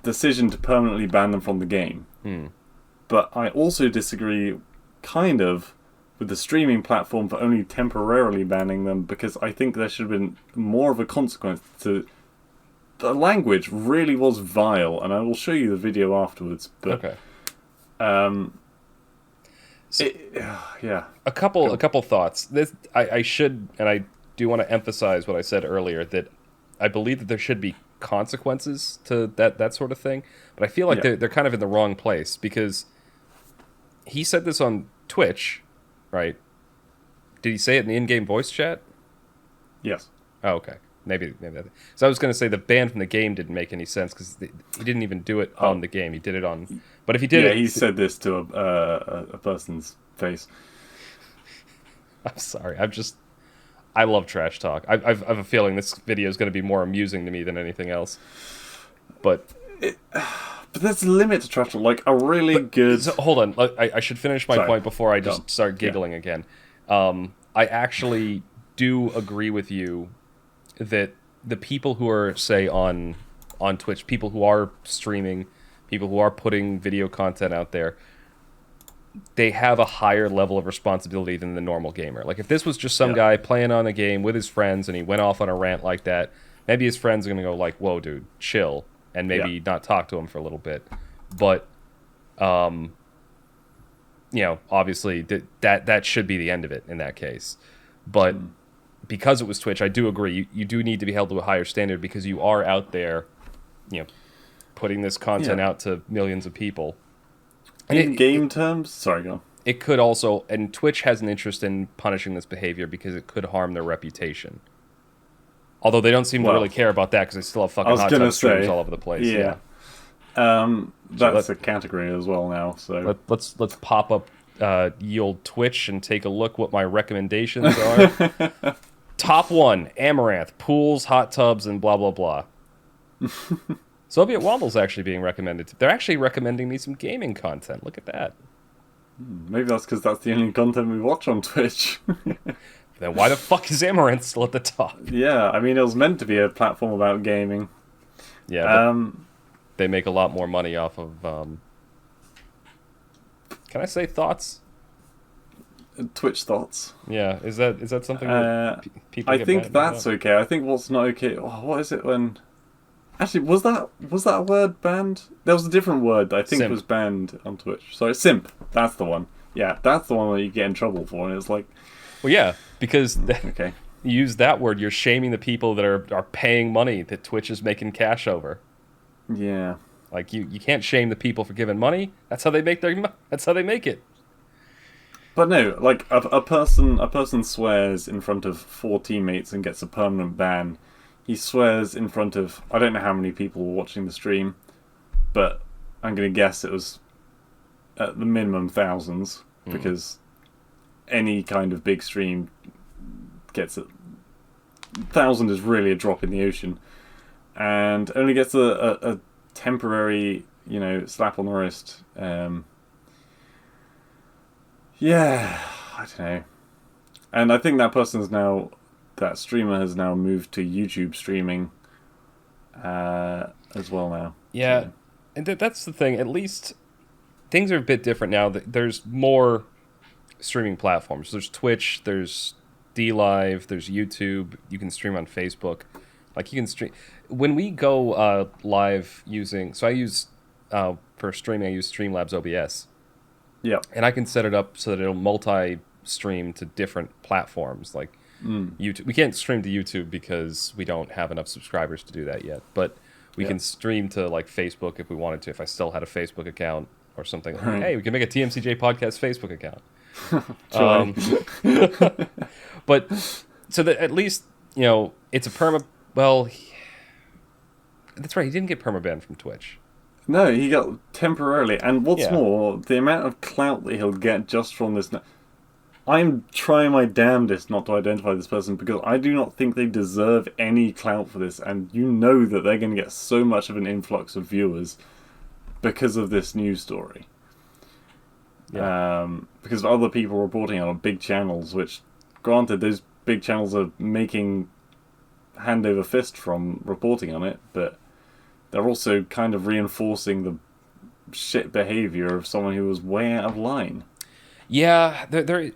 decision to permanently ban them from the game. But I also disagree, kind of, with the streaming platform for only temporarily banning them, because I think there should have been more of a consequence to... The language really was vile, and I will show you the video afterwards, but... Okay. Yeah. A couple thoughts. I should, and I do want to emphasize what I said earlier, that I believe that there should be consequences to that sort of thing, but I feel like they're kind of in the wrong place, because he said this on Twitch, right? Did he say it in the in-game voice chat? Yes. Oh, okay. Maybe that. So I was going to say the ban from the game didn't make any sense because he didn't even do it on the game. He did it on. But if he did, he said this to a person's face. I'm sorry. I love trash talk. I have a feeling this video is going to be more amusing to me than anything else. But there's a limit to trash talk. Like a really good. So, hold on. I should finish my point before I just start giggling again. I actually do agree with you that the people who are, say, on on Twitch, people who are streaming, people who are putting video content out there, they have a higher level of responsibility than the normal gamer. Like if this was just some Yeah. guy playing on a game with his friends and he went off on a rant like that, maybe his friends are going to go like, "Whoa, dude, chill," and maybe not talk to him for a little bit. But obviously that should be the end of it in that case. But because it was Twitch, I do agree. You do need to be held to a higher standard because you are out there, putting this content out to millions of people. And In game terms, sorry, go on. It could also, and Twitch has an interest in punishing this behavior because it could harm their reputation. Although they don't seem to really care about that because they still have fucking hot tub streamers all over the place. Yeah. That's a category as well now. So let's pop up ye old Twitch and take a look what my recommendations are. Top 1, Amaranth, pools, hot tubs, and blah blah blah. Soviet Womble's actually being recommended. They're actually recommending me some gaming content. Look at that. Maybe that's because that's the only content we watch on Twitch. Then why the fuck is Amaranth still at the top? Yeah, I mean, it was meant to be a platform about gaming. Yeah, but they make a lot more money off of... Can I say thoughts? Twitch thoughts. Yeah, is that something that people I get think mad that's about? okay. I think what's not okay... Oh, what is it when... Actually, was that a word banned? There was a different word that I think Simp. was banned on Twitch. Sorry, simp. That's the one. Yeah, that's the one where you get in trouble for, and it's like... Well, yeah, because Okay. you use that word, you're shaming the people that are paying money that Twitch is making cash over. Yeah. Like you can't shame the people for giving money. That's how they make That's how they make it. But no, like a person swears in front of 4 teammates and gets a permanent ban. He swears in front of I don't know how many people were watching the stream, but I'm gonna guess it was at the minimum thousands because any kind of big stream gets it. 1,000 is really a drop in the ocean, and only gets a temporary slap on the wrist. Yeah, I don't know. And I think that streamer has now moved to YouTube streaming as well now. Yeah, So, and that's the thing. At least things are a bit different now. There's more streaming platforms. There's Twitch, there's DLive, there's YouTube. You can stream on Facebook. Like you can stream when we go live using. So I use for streaming. I use Streamlabs OBS. yeah. And I can set it up so that it'll multi-stream to different platforms. Like YouTube, we can't stream to YouTube because we don't have enough subscribers to do that yet. But we can stream to like Facebook if we wanted to. If I still had a Facebook account or something, like, Right. hey, we can make a TMCJ podcast Facebook account. Try. But so that at least it's a perma. Well, that's right. He didn't get permabanned from Twitch. No, he got temporarily. And what's Yeah. more, the amount of clout that he'll get just from this. I'm trying my damnedest not to identify this person because I do not think they deserve any clout for this. And you know that they're going to get so much of an influx of viewers because of this news story. Yeah. Because of other people reporting on big channels, which, granted, those big channels are making hand over fist from reporting on it, but they're also kind of reinforcing the shit behavior of someone who was way out of line. Yeah,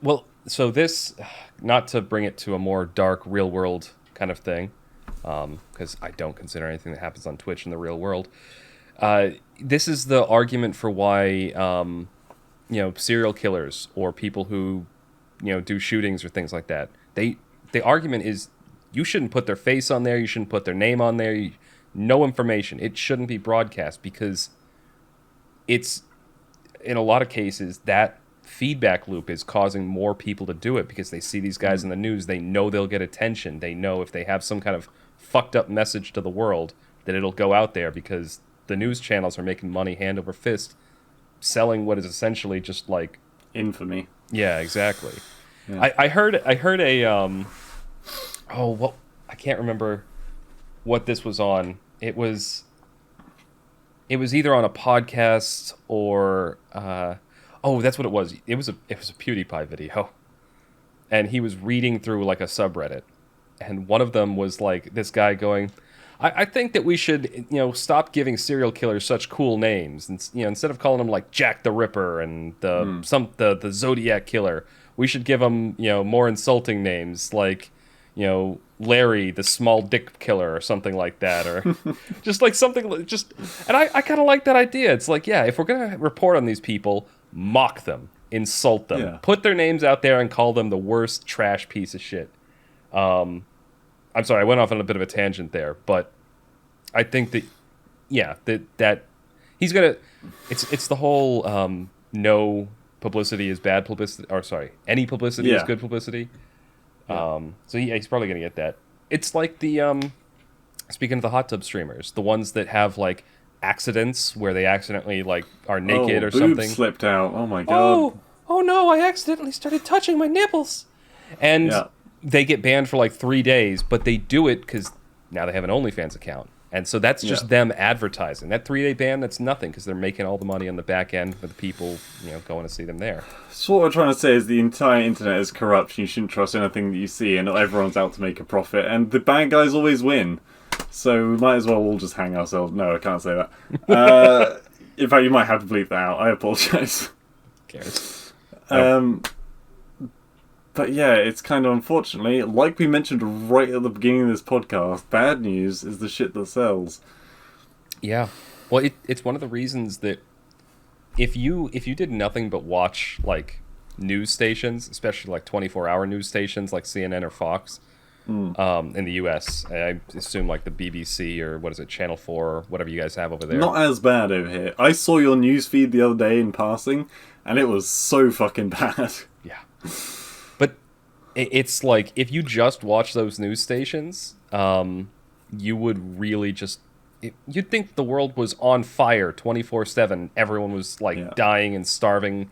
well, so this, not to bring it to a more dark, real-world kind of thing, because I don't consider anything that happens on Twitch in the real world. This is the argument for why, serial killers or people who, do shootings or things like that. The argument is you shouldn't put their face on there, you shouldn't put their name on there, no information. It shouldn't be broadcast because it's, in a lot of cases, that feedback loop is causing more people to do it because they see these guys in the news. They know they'll get attention. They know if they have some kind of fucked up message to the world that it'll go out there because the news channels are making money hand over fist selling what is essentially just like Infamy. Yeah, exactly. Yeah. I heard a I can't remember what this was on. It was either on a podcast or that's what it was. It was a PewDiePie video. And he was reading through like a subreddit. And one of them was like this guy going, I think that we should, stop giving serial killers such cool names, and instead of calling them like Jack the Ripper and the Zodiac Killer, we should give them, more insulting names like, Larry the Small Dick Killer or something like that, or just like something just. And I kind of like that idea. It's like, yeah, if we're gonna report on these people, mock them, insult them, Yeah. put their names out there, and call them the worst trash piece of shit. I'm sorry, I went off on a bit of a tangent there, but I think that, yeah, that he's gonna. It's the whole no publicity is bad publicity, or sorry, any publicity is good publicity. So yeah, he's probably gonna get that. It's like the speaking of the hot tub streamers, the ones that have like accidents where they accidentally like are naked or boobs something. slipped out. Oh my god. Oh no! I accidentally started touching my nipples, and they get banned for like 3 days. But they do it because now they have an OnlyFans account, and so that's just them advertising. That 3-day ban, that's nothing because they're making all the money on the back end for the people going to see them there. So what we're trying to say is the entire internet is corrupt. You shouldn't trust anything that you see, and not everyone's out to make a profit. And the bad guys always win. So we might as well all just hang ourselves. No, I can't say that. In fact, you might have to bleep that out. I apologise. Who cares? But yeah, it's kind of unfortunately, like we mentioned right at the beginning of this podcast, bad news is the shit that sells. Yeah. Well, it's one of the reasons that if you did nothing but watch like news stations, especially like 24-hour news stations like CNN or Fox, in the US, I assume like the BBC or what is it, Channel 4 or whatever you guys have over there. Not as bad over here. I saw your news feed the other day in passing, and it was so fucking bad. Yeah. But it's like, if you just watch those news stations, you would really just... You'd think the world was on fire 24/7. Everyone was like dying and starving,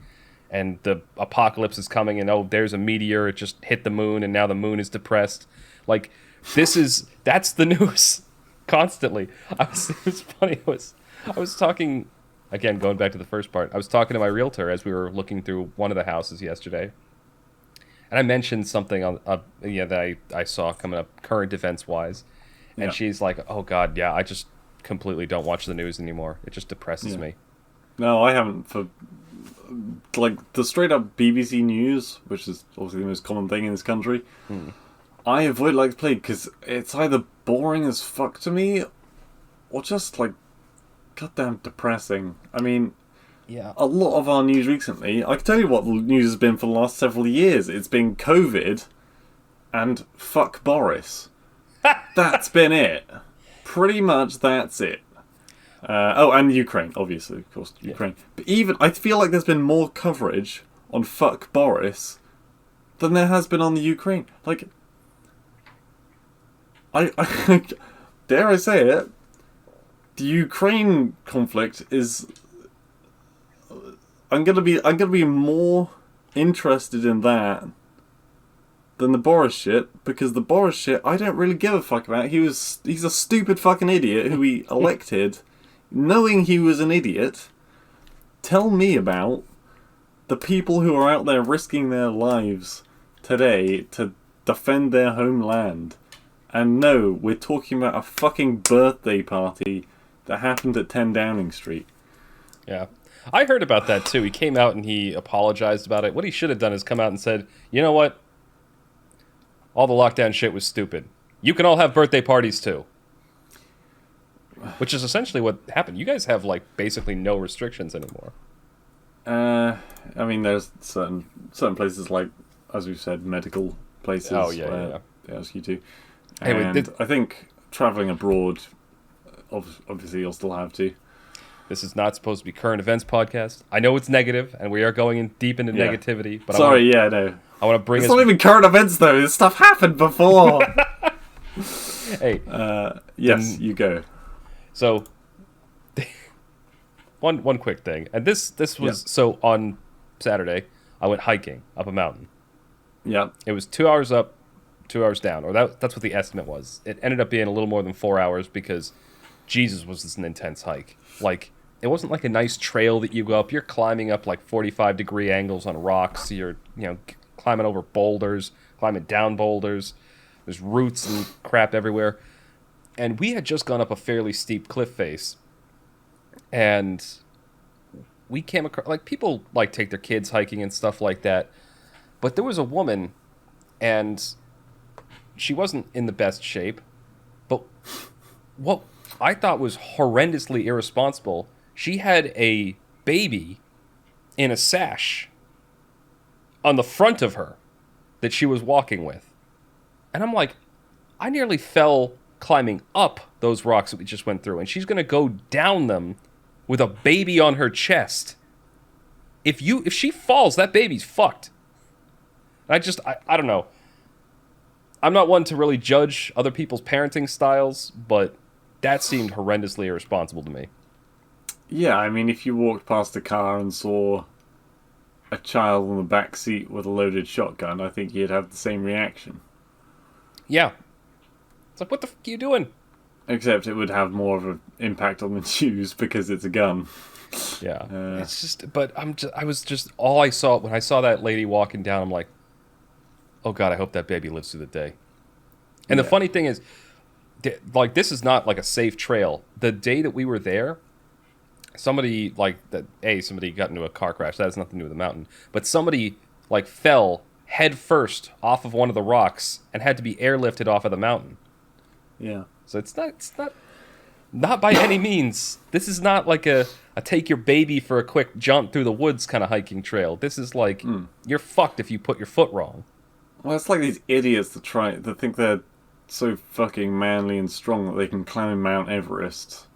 and the apocalypse is coming, and oh, there's a meteor, it just hit the moon, and now the moon is depressed. Like, that's the news constantly. It was funny. I was talking, again, going back to the first part, I was talking to my realtor as we were looking through one of the houses yesterday, and I mentioned something on that I saw coming up current events wise, and she's like, oh god, yeah, I just completely don't watch the news anymore. It just depresses me. No, I haven't. For like the straight up BBC News, which is obviously the most common thing in this country, I avoid like to play because it's either boring as fuck to me, or just like goddamn depressing. I mean, a lot of our news recently, I can tell you what the news has been for the last several years. It's been COVID and fuck Boris. That's been it. Pretty much that's it. And Ukraine, obviously, of course, Ukraine. But even, I feel like there's been more coverage on fuck Boris than there has been on the Ukraine. Like, I dare I say it, the Ukraine conflict is... I'm gonna be more interested in that than the Boris shit, because the Boris shit I don't really give a fuck about. He's a stupid fucking idiot who we elected knowing he was an idiot. Tell me about the people who are out there risking their lives today to defend their homeland. And no, we're talking about a fucking birthday party that happened at 10 Downing Street. Yeah. I heard about that too. He came out and he apologized about it. What he should have done is come out and said, you know what? All the lockdown shit was stupid. You can all have birthday parties too. Which is essentially what happened. You guys have like basically no restrictions anymore. I mean, there's certain places like, as we've said, medical places. Oh yeah. They ask you to. Anyway, and I think traveling abroad, obviously, you'll still have to. This is not supposed to be current events podcast. I know it's negative, and we are going in deep into negativity. But sorry, no. I want to bring it's not even current events though. This stuff happened before. Hey. Yes, you go. So, one quick thing, and this was so on Saturday. I went hiking up a mountain. Yeah. It was 2 hours up, 2 hours down, or that's what the estimate was. It ended up being a little more than 4 hours because, Jesus, was this an intense hike. Like, it wasn't like a nice trail that you go up. You're climbing up like 45-degree angles on rocks. You're climbing over boulders, climbing down boulders. There's roots and crap everywhere. And we had just gone up a fairly steep cliff face, and we came across, like, people like take their kids hiking and stuff like that, but there was a woman, and she wasn't in the best shape, but what I thought was horrendously irresponsible, she had a baby in a sash on the front of her that she was walking with. And I'm like, I nearly fell climbing up those rocks that we just went through, and she's going to go down them with a baby on her chest. If she falls, that baby's fucked. I don't know. I'm not one to really judge other people's parenting styles, but that seemed horrendously irresponsible to me. Yeah, I mean, if you walked past a car and saw a child in the back seat with a loaded shotgun, I think you'd have the same reaction. Yeah. It's like, what the fuck are you doing? Except it would have more of an impact on the news because it's a gun. Yeah. It's just, but I was just, all I saw, when I saw that lady walking down, I'm like, oh God, I hope that baby lives through the day. And the funny thing is, like, this is not like a safe trail. The day that we were there, somebody got into a car crash. That has nothing to do with the mountain. But somebody like fell head first off of one of the rocks and had to be airlifted off of the mountain. Yeah. So it's not by any means. This is not like a take your baby for a quick jaunt through the woods kind of hiking trail. This is like you're fucked if you put your foot wrong. Well, it's like these idiots that think they're so fucking manly and strong that they can climb Mount Everest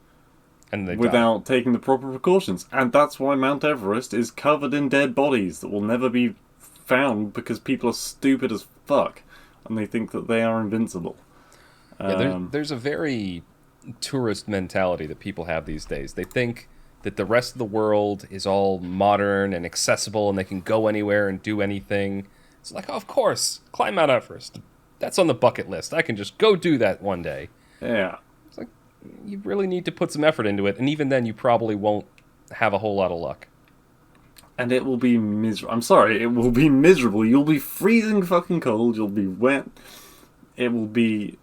And without taking the proper precautions. And that's why Mount Everest is covered in dead bodies that will never be found because people are stupid as fuck and they think that they are invincible. There's a very tourist mentality that people have these days. They think that the rest of the world is all modern and accessible and they can go anywhere and do anything. It's like, oh, of course, climb Mount Everest. That's on the bucket list. I can just go do that one day. Yeah. It's like, you really need to put some effort into it, and even then you probably won't have a whole lot of luck. And it will be miserable. I'm sorry, it will be miserable. You'll be freezing fucking cold, you'll be wet. It will be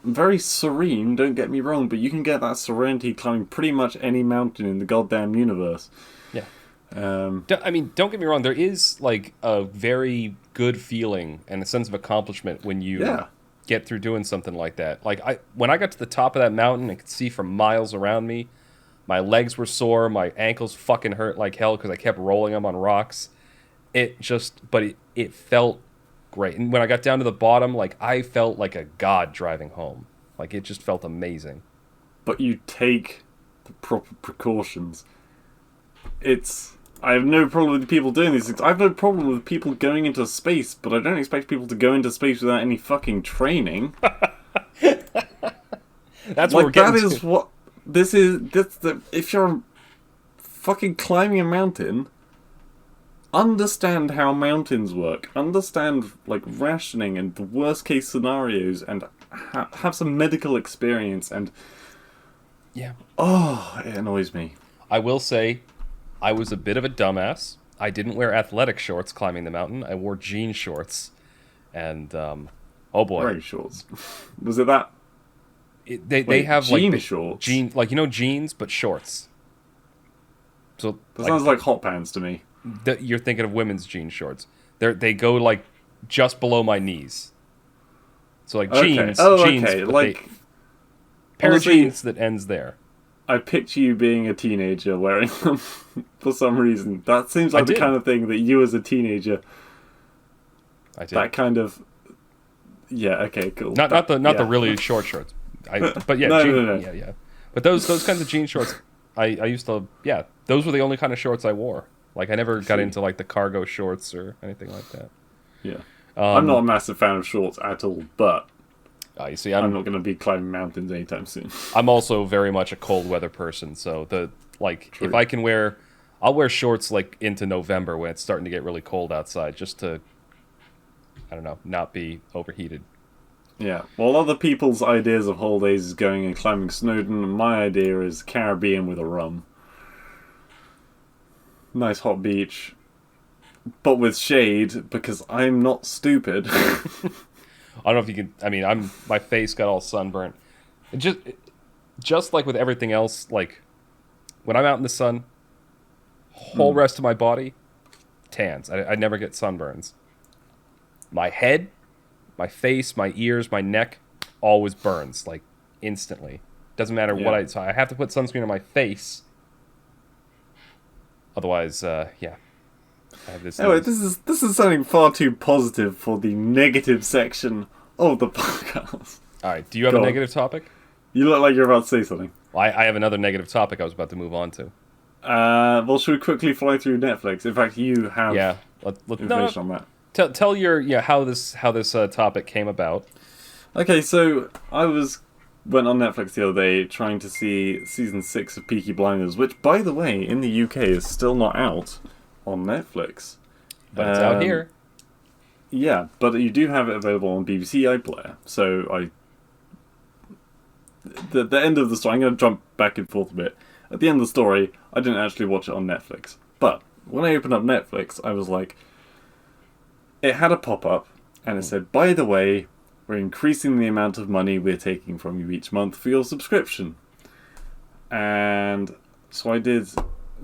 very serene, don't get me wrong, but you can get that serenity climbing pretty much any mountain in the goddamn universe. Yeah. I mean, don't get me wrong, there is like a very good feeling and a sense of accomplishment when you get through doing something like that. Like, when I got to the top of that mountain and could see for miles around me, my legs were sore, my ankles fucking hurt like hell because I kept rolling them on rocks. It felt great. And when I got down to the bottom, like, I felt like a god driving home. Like, it just felt amazing. But you take the proper precautions. I have no problem with people doing these things. I have no problem with people going into space, but I don't expect people to go into space without any fucking training. That's what we're getting to. That is what this is. If you're fucking climbing a mountain, understand how mountains work. Understand, like, rationing and the worst case scenarios, and have some medical experience. And yeah, it annoys me. I will say, I was a bit of a dumbass. I didn't wear athletic shorts climbing the mountain. I wore jean shorts, and oh boy, wearing shorts. Was it that? They have jean like shorts, like, you know, jeans but shorts. So that sounds like hot pants to me. You're thinking of women's jean shorts. They go like just below my knees. So like jeans, okay, like pair of jeans that ends there. I picture you being a teenager wearing them for some reason. That seems like the kind of thing that you as a teenager. I did. That kind of. Yeah. Okay. Cool. Not the really short shorts. But yeah. No. Yeah. But those kinds of jean shorts, I used to. Yeah, those were the only kind of shorts I wore. Like, I never got into like the cargo shorts or anything like that. Yeah. I'm not a massive fan of shorts at all, but. You see, I'm not going to be climbing mountains anytime soon. I'm also very much a cold weather person, so True. If I can I'll wear shorts like into November when it's starting to get really cold outside, just to, I don't know, not be overheated. Yeah. Well, other people's ideas of holidays is going and climbing Snowdon, and my idea is Caribbean with a rum. Nice hot beach, but with shade, because I'm not stupid. I don't know if you can. I mean, my face got all sunburnt. Just like with everything else, like when I'm out in the sun, whole Mm. rest of my body tans. I never get sunburns. My head, my face, my ears, my neck always burns like instantly. Doesn't matter what Yeah. so I have to put sunscreen on my face. Otherwise, yeah, I have this Anyway, nose. this is sounding far too positive for the negative section of the podcast. All right, do you have a Go on. negative topic? You look like you're about to say something. Well, I have another negative topic I was about to move on to. Well, should we quickly fly through Netflix? In fact, you have Yeah, no, information on that. tell your how this topic came about. Okay, so went on Netflix the other day trying to see season 6 of Peaky Blinders, which, by the way, in the UK is still not out on Netflix. But it's out Um, here. Yeah, but you do have it available on BBC iPlayer. So the end of the story. I'm going to jump back and forth a bit. At the end of the story, I didn't actually watch it on Netflix, but when I opened up Netflix, I was like, it had a pop up, and it said, "By the way, we're increasing the amount of money we're taking from you each month for your subscription." And so I did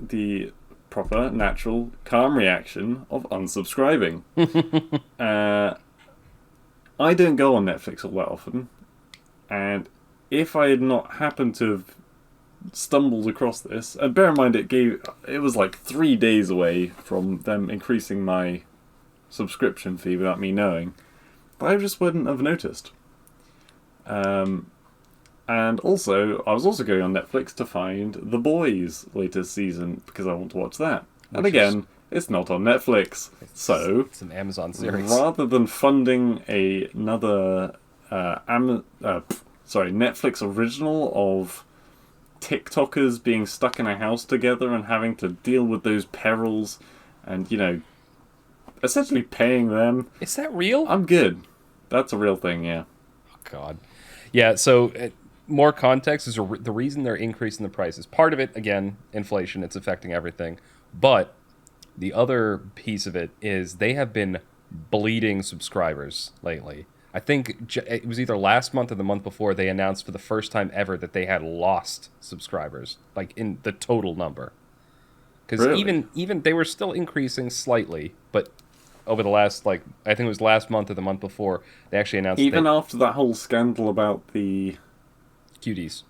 the proper, natural, calm reaction of unsubscribing. I don't go on Netflix all that often, and if I had not happened to have stumbled across this, and bear in mind it was like 3 days away from them increasing my subscription fee without me knowing, but I just wouldn't have noticed. And also, I was also going on Netflix to find The Boys latest season because I want to watch that. And Which is- again, it's not on Netflix. So, It's an Amazon series. rather than funding another Netflix original of TikTokers being stuck in a house together and having to deal with those perils and, essentially paying them, Is that real? I'm good. That's a real thing, yeah. Oh, God. Yeah, so more context is the reason they're increasing the prices. Part of it, again, inflation, it's affecting everything. But the other piece of it is they have been bleeding subscribers lately. I think it was either last month or the month before they announced for the first time ever that they had lost subscribers, like in the total number. Because Really? even they were still increasing slightly, but over the last I think it was last month or the month before, they actually announced Even that after that whole scandal about the... cuties.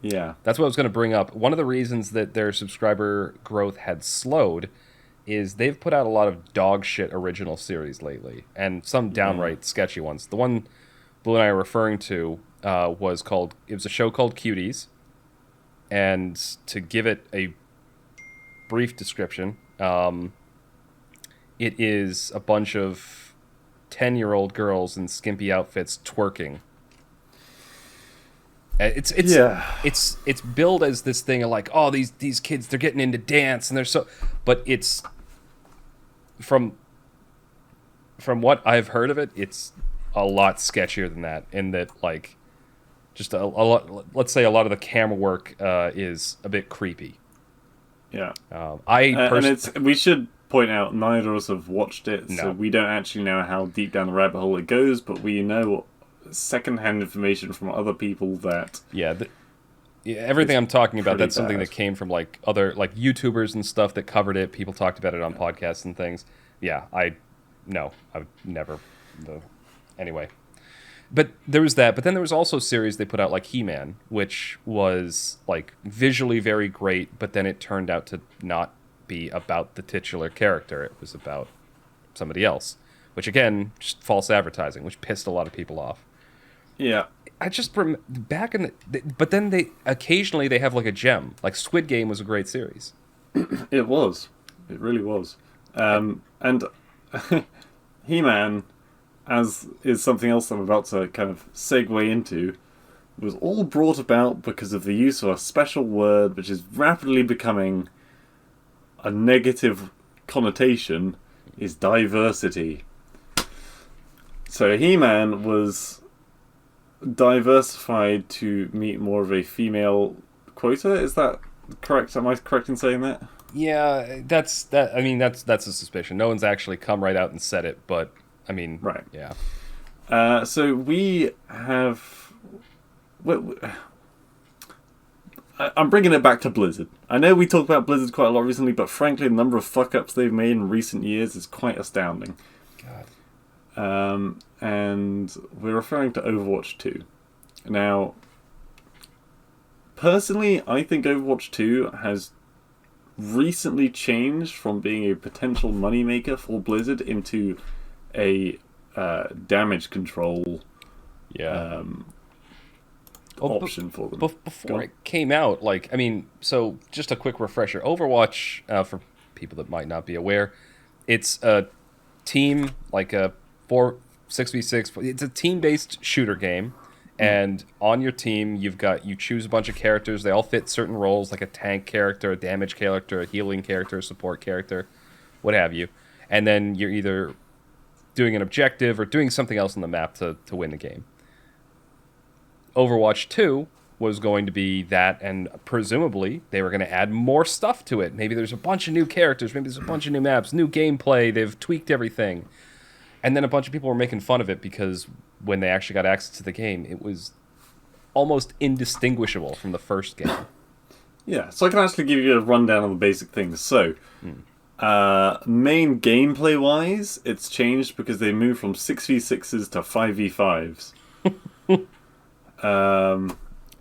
Yeah. That's what I was going to bring up. One of the reasons that their subscriber growth had slowed is they've put out a lot of dog shit original series lately, and some downright sketchy ones. The one Blue and I are referring to it was a show called Cuties, and to give it a brief description, it is a bunch of 10-year-old girls in skimpy outfits twerking. Yeah. It's billed as this thing of like, oh, these kids, they're getting into dance and they're so, but it's from what I've heard of it, it's a lot sketchier than that. In that, like, just a lot. Let's say a lot of the camera work is a bit creepy. Yeah. We should point out neither of us have watched it, so No. we don't actually know how deep down the rabbit hole it goes, but we know secondhand information from other people that... Yeah, everything I'm talking about, pretty that's something bad. that came from like other like YouTubers and stuff that covered it. People talked about it on podcasts and things. Yeah, I would never. No. Anyway, but there was that. But then there was also series they put out like He-Man, which was like visually very great, but then it turned out to not be about the titular character. It was about somebody else, which again, just false advertising, which pissed a lot of people off. Yeah. I just back in but then they occasionally they have like a gem. Like Squid Game was a great series. It was. It really was. And He-Man, as is something else I'm about to kind of segue into, was all brought about because of the use of a special word which is rapidly becoming a negative connotation, is diversity. So He-Man was diversified to meet more of a female quota. Is that correct? Am I correct in saying that? Yeah, that's that. I mean, that's a suspicion. No one's actually come right out and said it, but I mean, Right. yeah, So we I'm bringing it back to Blizzard. I know we talked about Blizzard quite a lot recently, but frankly, the number of fuck-ups they've made in recent years is quite astounding. God. And we're referring to Overwatch 2. Now, personally, I think Overwatch 2 has recently changed from being a potential moneymaker for Blizzard into a damage control option for them. Before it came out, like, I mean, so just a quick refresher. Overwatch, for people that might not be aware, it's a team, like a 6v6. It's a team-based shooter game, and on your team, you choose a bunch of characters. They all fit certain roles, like a tank character, a damage character, a healing character, a support character, what have you. And then you're either doing an objective or doing something else on the map to win the game. Overwatch 2 was going to be that, and presumably they were going to add more stuff to it. Maybe there's a bunch of new characters, maybe there's a bunch of new maps, new gameplay, they've tweaked everything. And then a bunch of people were making fun of it because when they actually got access to the game, it was almost indistinguishable from the first game. Yeah, so I can actually give you a rundown of the basic things. So, main gameplay-wise, it's changed because they moved from 6v6s to 5v5s.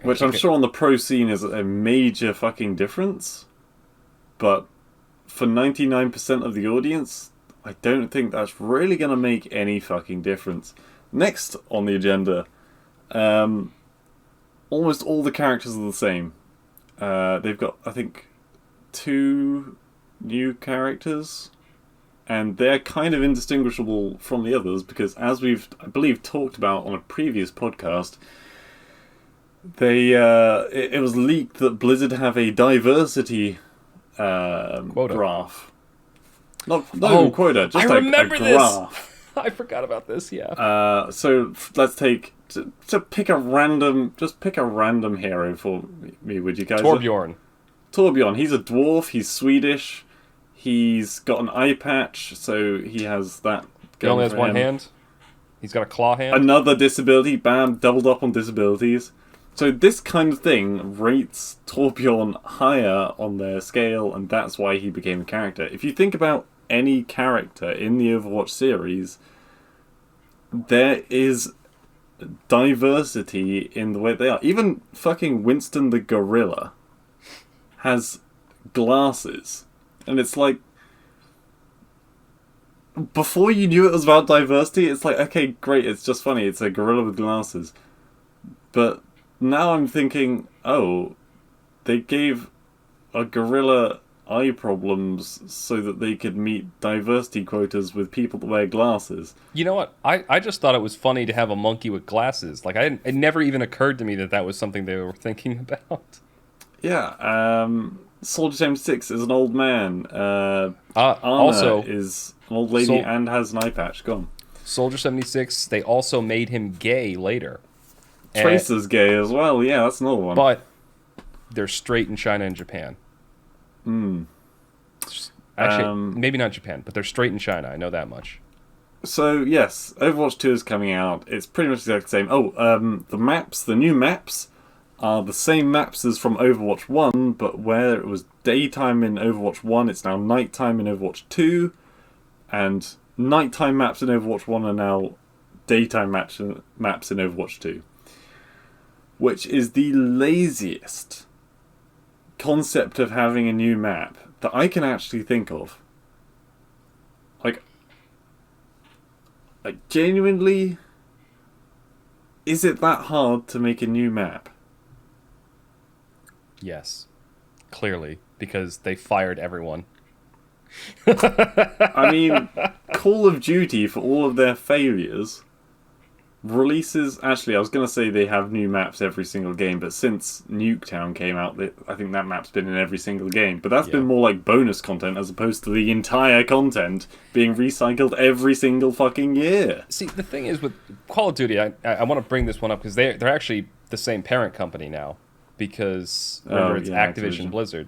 Which I'm sure on the pro scene is a major fucking difference. But for 99% of the audience, I don't think that's really going to make any fucking difference. Next on the agenda, almost all the characters are the same. They've got, I think, 2 new characters, and they're kind of indistinguishable from the others because, as we've, I believe, talked about on a previous podcast, it was leaked that Blizzard have a diversity graph. Not even quota, just I a remember graph. I forgot about this, yeah. So let's take to pick a random hero for me, would you guys? Torbjorn, he's a dwarf, he's Swedish, he's got an eye patch, so he has that going. He only has for one him. hand. He's got a claw hand. Another disability, bam, doubled up on disabilities. So this kind of thing rates Torbjorn higher on their scale, and that's why he became a character. If you think about any character in the Overwatch series, there is diversity in the way they are. Even fucking Winston the gorilla has glasses, and it's like, before you knew it was about diversity, it's like, okay, great, it's just funny, it's a gorilla with glasses. But now I'm thinking, oh, they gave a gorilla eye problems so that they could meet diversity quotas with people that wear glasses. You know what? I just thought it was funny to have a monkey with glasses. Like, it never even occurred to me that was something they were thinking about. Yeah, Soldier 76 is an old man. Anna also is an old lady and has an eye patch. Go on. Soldier 76, they also made him gay later. Tracer's gay as well. Yeah, that's another one. But they're straight in China and Japan. Actually, maybe not Japan, but they're straight in China. I know that much. So, yes, Overwatch 2 is coming out. It's pretty much exactly the same. The new maps are the same maps as from Overwatch 1, but where it was daytime in Overwatch 1, it's now nighttime in Overwatch 2. And nighttime maps in Overwatch 1 are now daytime maps in Overwatch 2. Which is the laziest concept of having a new map that I can actually think of. Like genuinely, is it that hard to make a new map? Yes, clearly, because they fired everyone. I mean, Call of Duty, for all of their failures, releases... Actually, I was going to say they have new maps every single game, but since Nuketown came out, I think that map's been in every single game. But that's been more like bonus content as opposed to the entire content being recycled every single fucking year. See, the thing is with Call of Duty, I want to bring this one up because they're actually the same parent company now. Because remember, it's Activision Blizzard.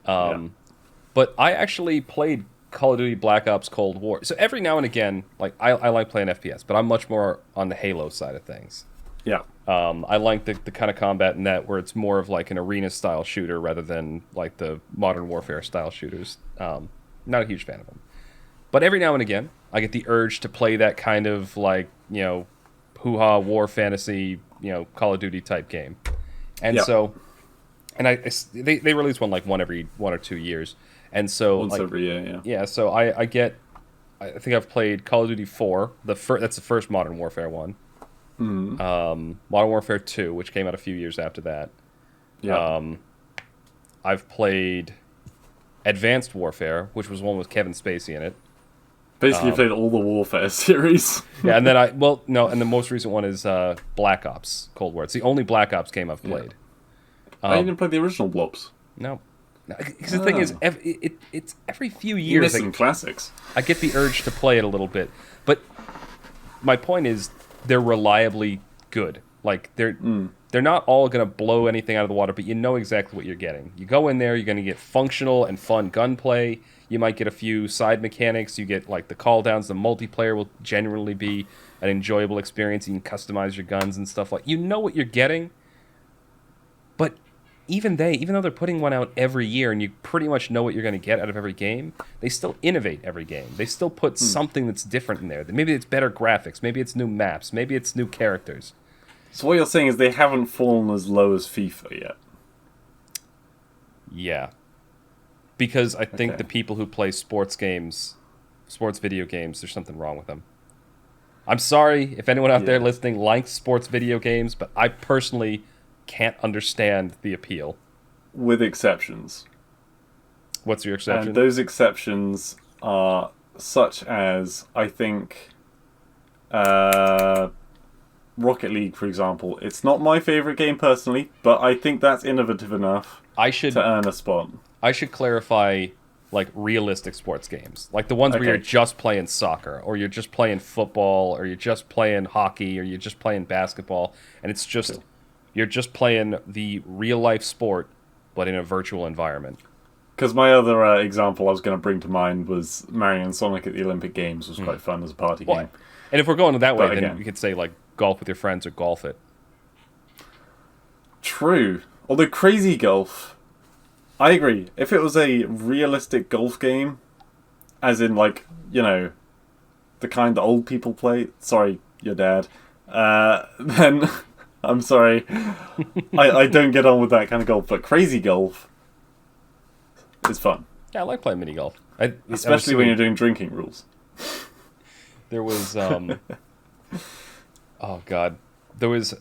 But I actually played Call of Duty Black Ops Cold War. So every now and again, like I like playing FPS, but I'm much more on the Halo side of things. Yeah. I like the kind of combat in that where it's more of like an arena style shooter rather than like the Modern Warfare style shooters. Not a huge fan of them. But every now and again, I get the urge to play that kind of like, hoo-ha war fantasy, Call of Duty type game. And Yeah. so, and they release one every 1 or 2 years. And so Once like, every year, yeah. yeah, so I think I've played Call of Duty 4, that's the first Modern Warfare one. Mm. Modern Warfare 2, which came out a few years after that. Yeah. I've played Advanced Warfare, which was one with Kevin Spacey in it. Basically, you played all the Warfare series. Yeah, and then and the most recent one is Black Ops Cold War. It's the only Black Ops game I've played. I didn't play the original Blobs. No. Because the thing is, it's every few You're years missing classics. I get the urge to play it a little bit. But my point is, they're reliably good. Like, they're not all going to blow anything out of the water, but you know exactly what you're getting. You go in there, you're going to get functional and fun gunplay. You might get a few side mechanics. You get, like, the call-downs. The multiplayer will genuinely be an enjoyable experience. You can customize your guns and stuff like. You know what you're getting, but even though they're putting one out every year and you pretty much know what you're going to get out of every game, they still innovate every game. They still put something that's different in there. Maybe it's better graphics. Maybe it's new maps. Maybe it's new characters. So what you're saying is they haven't fallen as low as FIFA yet? Yeah. Because I think Okay. the people who play sports video games, there's something wrong with them. I'm sorry if anyone out there listening likes sports video games, but I personally can't understand the appeal. With exceptions. What's your exception? And those exceptions are such as, I think, Rocket League, for example. It's not my favourite game personally, but I think that's innovative enough to earn a spot. I should clarify, like, realistic sports games. Like the ones where you're just playing soccer, or you're just playing football, or you're just playing hockey, or you're just playing basketball, and it's just... You're just playing the real-life sport, but in a virtual environment. Because my other example I was going to bring to mind was Mario and Sonic at the Olympic Games was quite fun as a party game. And if we're going that way, But then again, you could say, like, golf with your friends or golf it. True. Although Crazy Golf, I agree. If it was a realistic golf game, as in, like, the kind that old people play, sorry, your dad, then... I'm sorry. I don't get on with that kind of golf, but Crazy Golf is fun. Yeah, I like playing mini golf. Especially when you're doing drinking rules. There was, oh god. There was,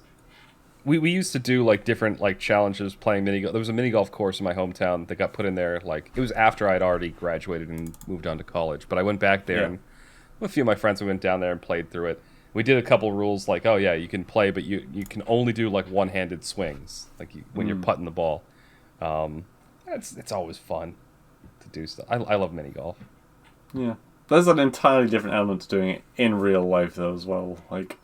we used to do, like, different, like, challenges playing mini golf. There was a mini golf course in my hometown that got put in there, like, it was after I'd already graduated and moved on to college. But I went back there, and with a few of my friends, we went down there and played through it. We did a couple rules like, oh yeah, you can play, but you can only do like one-handed swings, like when you're putting the ball. It's always fun to do stuff. I love mini golf. Yeah, there's an entirely different element to doing it in real life though as well. Like,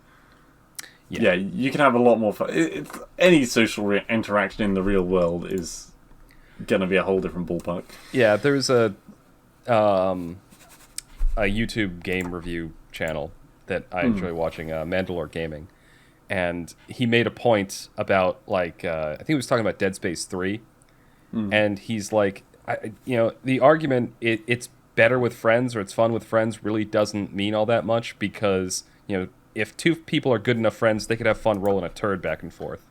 yeah you can have a lot more fun. Any social interaction in the real world is gonna be a whole different ballpark. Yeah, there's a YouTube game review channel that I enjoy watching, Mandalore Gaming, and he made a point about, like, I think he was talking about Dead Space 3, and he's like, the argument it's better with friends or it's fun with friends really doesn't mean all that much, because if two people are good enough friends, they could have fun rolling a turd back and forth.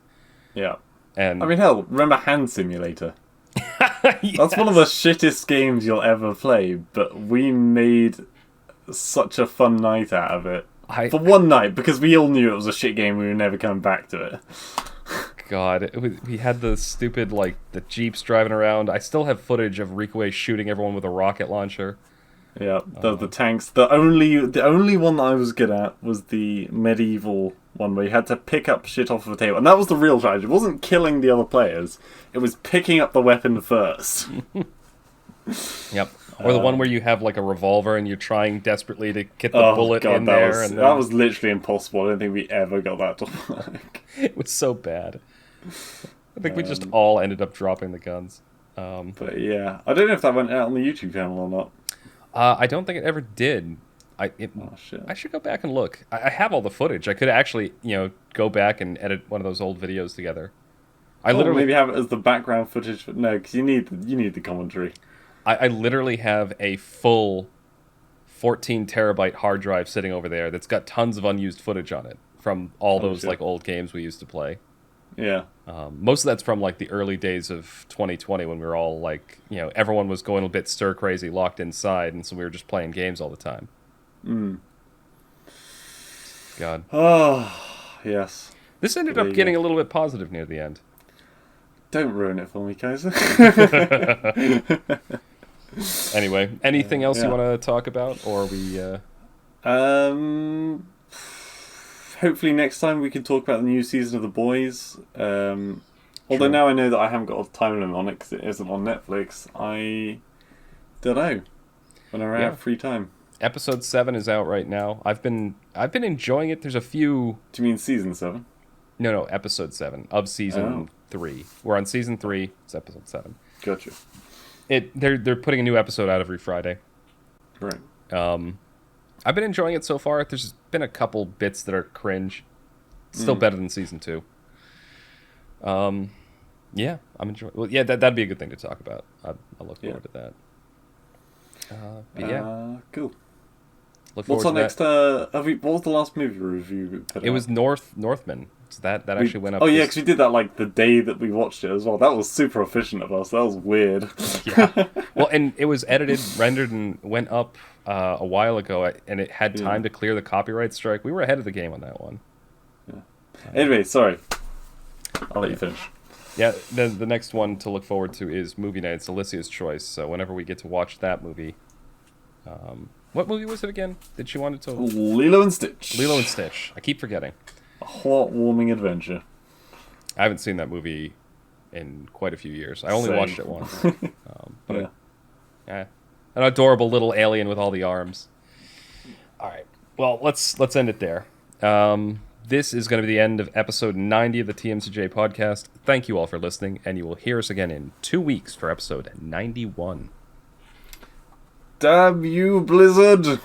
Yeah, and I mean, hell, remember Hand Simulator? Yes. That's one of the shittest games you'll ever play, but we made such a fun night out of it. For one night, because we all knew it was a shit game, we were never coming back to it. God, we had the stupid, like, the Jeeps driving around. I still have footage of Rikue shooting everyone with a rocket launcher. Yeah, the tanks. The only one that I was good at was the medieval one where you had to pick up shit off of a table. And that was the real challenge. It wasn't killing the other players. It was picking up the weapon first. Yep. Or the one where you have, like, a revolver and you're trying desperately to get the bullet in there. That was literally impossible. I don't think we ever got that to work. It was so bad. I think we just all ended up dropping the guns. But yeah, I don't know if that went out on the YouTube channel or not. I don't think it ever did. Oh shit. I should go back and look. I have all the footage. I could actually, go back and edit one of those old videos together. I Or literally, maybe have it as the background footage. But no, because you need the commentary. I literally have a full 14 terabyte hard drive sitting over there that's got tons of unused footage on it from all Oh those shit. like old games we used to play. Yeah. Most of that's from like the early days of 2020 when we were all like, everyone was going a bit stir crazy, locked inside, and so we were just playing games all the time. Mm. God, Oh yes. this ended There up you getting go. a little bit positive near the end. Don't ruin it for me, Kaiser. Anyway, anything else you Yeah. want to talk about, or we? Um. Hopefully next time we can talk about the new season of The Boys. Although True. now I know that I haven't got a time limit on it because it isn't on Netflix. I don't know. Whenever I Yeah. have free time. Episode 7 is out right now. I've been enjoying it. There's a few. Do you mean season 7? No, episode 7 of Oh. season 3. We're on season 3. It's episode 7. Gotcha. They're putting a new episode out every Friday. Right. I've been enjoying it so far. There's been a couple bits that are cringe. Still better than season 2. Yeah, I'm enjoying. Well, yeah, that'd be a good thing to talk about. I'll look forward to that. But yeah, Cool. look forward What's our to next? that. What was the last movie review we put It out? was Northman. So that actually went up. Oh yeah, because we did that like the day that we watched it as well. That was super efficient of us. That was weird. Yeah. Well, and it was edited, rendered, and went up a while ago, and it had time to clear the copyright strike. We were ahead of the game on that one. Anyway, sorry. I'll let you finish. Yeah, the next one to look forward to is Movie Night. It's Alicia's choice. So whenever we get to watch that movie, what movie was it again that she wanted to? Lilo and Stitch. Lilo and Stitch. I keep forgetting. A heartwarming adventure. I haven't seen that movie in quite a few years. I only Same. watched it once. But Yeah. an adorable little alien with all the arms. All right. Well, let's end it there. This is going to be the end of episode 90 of the TMCJ podcast. Thank you all for listening, and you will hear us again in 2 weeks for episode 91. Damn you, Blizzard!